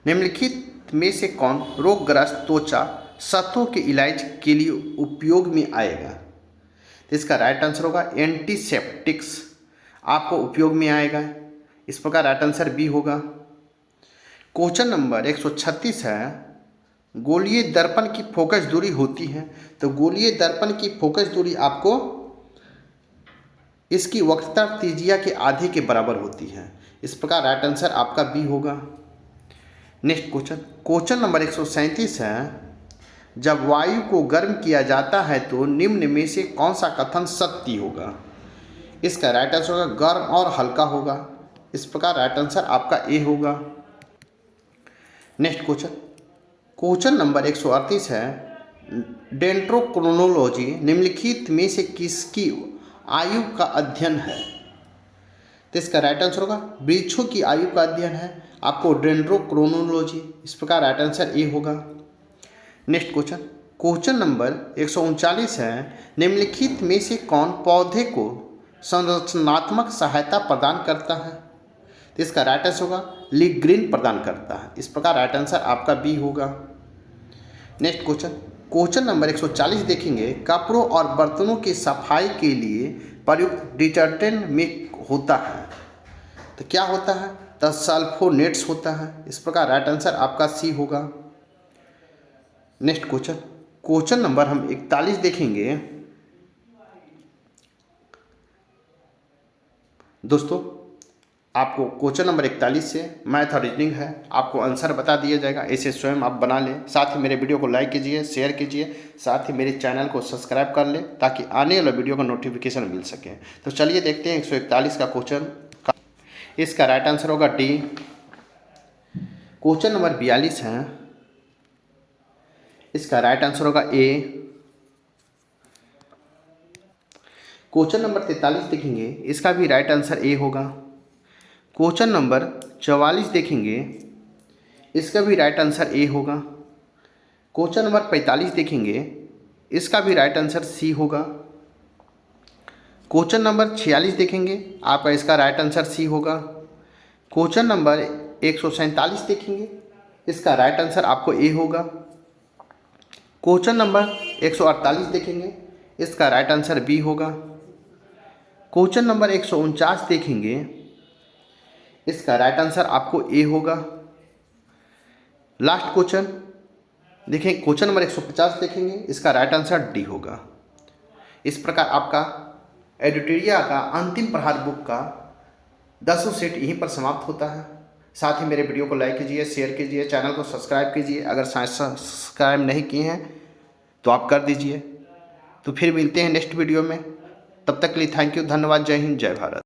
निम्नलिखित में से कौन रोगग्रस्त त्वचा सतहों के इलाज के लिए उपयोग में आएगा? तो इसका राइट आंसर होगा एंटीसेप्टिक्स आपको उपयोग में आएगा। इस प्रकार राइट आंसर बी होगा। क्वेश्चन नंबर 136 है, गोलीय दर्पण की फोकस दूरी होती है। तो गोलीय दर्पण की फोकस दूरी आपको इसकी वक्रता त्रिज्या के आधे के बराबर होती है। इस प्रकार राइट आंसर आपका बी होगा। नेक्स्ट क्वेश्चन नंबर 137 है, जब वायु को गर्म किया जाता है तो निम्न में से कौन सा कथन सत्य होगा? इसका राइट आंसर होगा गर्म और हल्का होगा। इस प्रकार राइट आंसर आपका ए होगा। नेक्स्ट क्वेश्चन नंबर 138 है, डेंड्रोक्रोनोलॉजी निम्नलिखित में से किसकी आयु का अध्ययन है। तो इसका राइट आंसर होगा वृक्षों की आयु का अध्ययन है आपको डेंड्रोक्रोनोलॉजी। इस प्रकार राइट आंसर ए होगा। नेक्स्ट क्वेश्चन, क्वेश्चन नंबर 139 है, निम्नलिखित में से कौन पौधे को संरचनात्मक सहायता प्रदान करता है? तो इसका राइट आंसर होगा लिग्रीन प्रदान करता है। इस प्रकार राइट आंसर आपका बी होगा। नेक्स्ट क्वेश्चन, क्वेश्चन नंबर 140 देखेंगे, कपड़ों और बर्तनों की सफाई के लिए प्रयुक्त डिटर्जेंट में होता है। तो क्या होता है? तो सल्फोनेट्स होता है। इस प्रकार राइट आंसर आपका सी होगा। नेक्स्ट क्वेश्चन, क्वेश्चन नंबर हम 41 देखेंगे। दोस्तों आपको क्वेश्चन नंबर 41 से मैथ और रीजनिंग है, आपको आंसर बता दिया जाएगा। ऐसे स्वयं आप बना लें। साथ ही मेरे वीडियो को लाइक कीजिए, शेयर कीजिए, साथ ही मेरे चैनल को सब्सक्राइब कर लें ताकि आने वाला वीडियो का नोटिफिकेशन मिल सके। तो चलिए देखते हैं 141 का क्वेश्चन। इसका राइट आंसर होगा डी। क्वेश्चन नंबर 42 है, इसका राइट आंसर होगा ए। क्वेश्चन नंबर 43 देखेंगे, इसका भी राइट आंसर ए होगा। क्वेश्चन नंबर 44 देखेंगे, इसका भी राइट आंसर ए होगा। क्वेश्चन नंबर 45 देखेंगे, इसका भी राइट आंसर सी होगा। क्वेश्चन नंबर 46 देखेंगे, आपका इसका राइट आंसर सी होगा। क्वेश्चन नंबर 147 देखेंगे, इसका राइट आंसर आपको ए होगा। क्वेश्चन नंबर 148 देखेंगे, इसका राइट आंसर बी होगा। क्वेश्चन नंबर 149 देखेंगे, इसका राइट आंसर आपको ए होगा। लास्ट क्वेश्चन देखें, क्वेश्चन नंबर 150 देखेंगे, इसका राइट आंसर डी होगा। इस प्रकार आपका एडिटोरिया का अंतिम प्रहार बुक का 10 सेट यहीं पर समाप्त होता है। साथ ही मेरे वीडियो को लाइक कीजिए, शेयर कीजिए, चैनल को सब्सक्राइब कीजिए। अगर सब्सक्राइब नहीं किए हैं तो आप कर दीजिए। तो फिर मिलते हैं नेक्स्ट वीडियो में। तब तक के लिए थैंक यू, धन्यवाद, जय हिंद, जय भारत।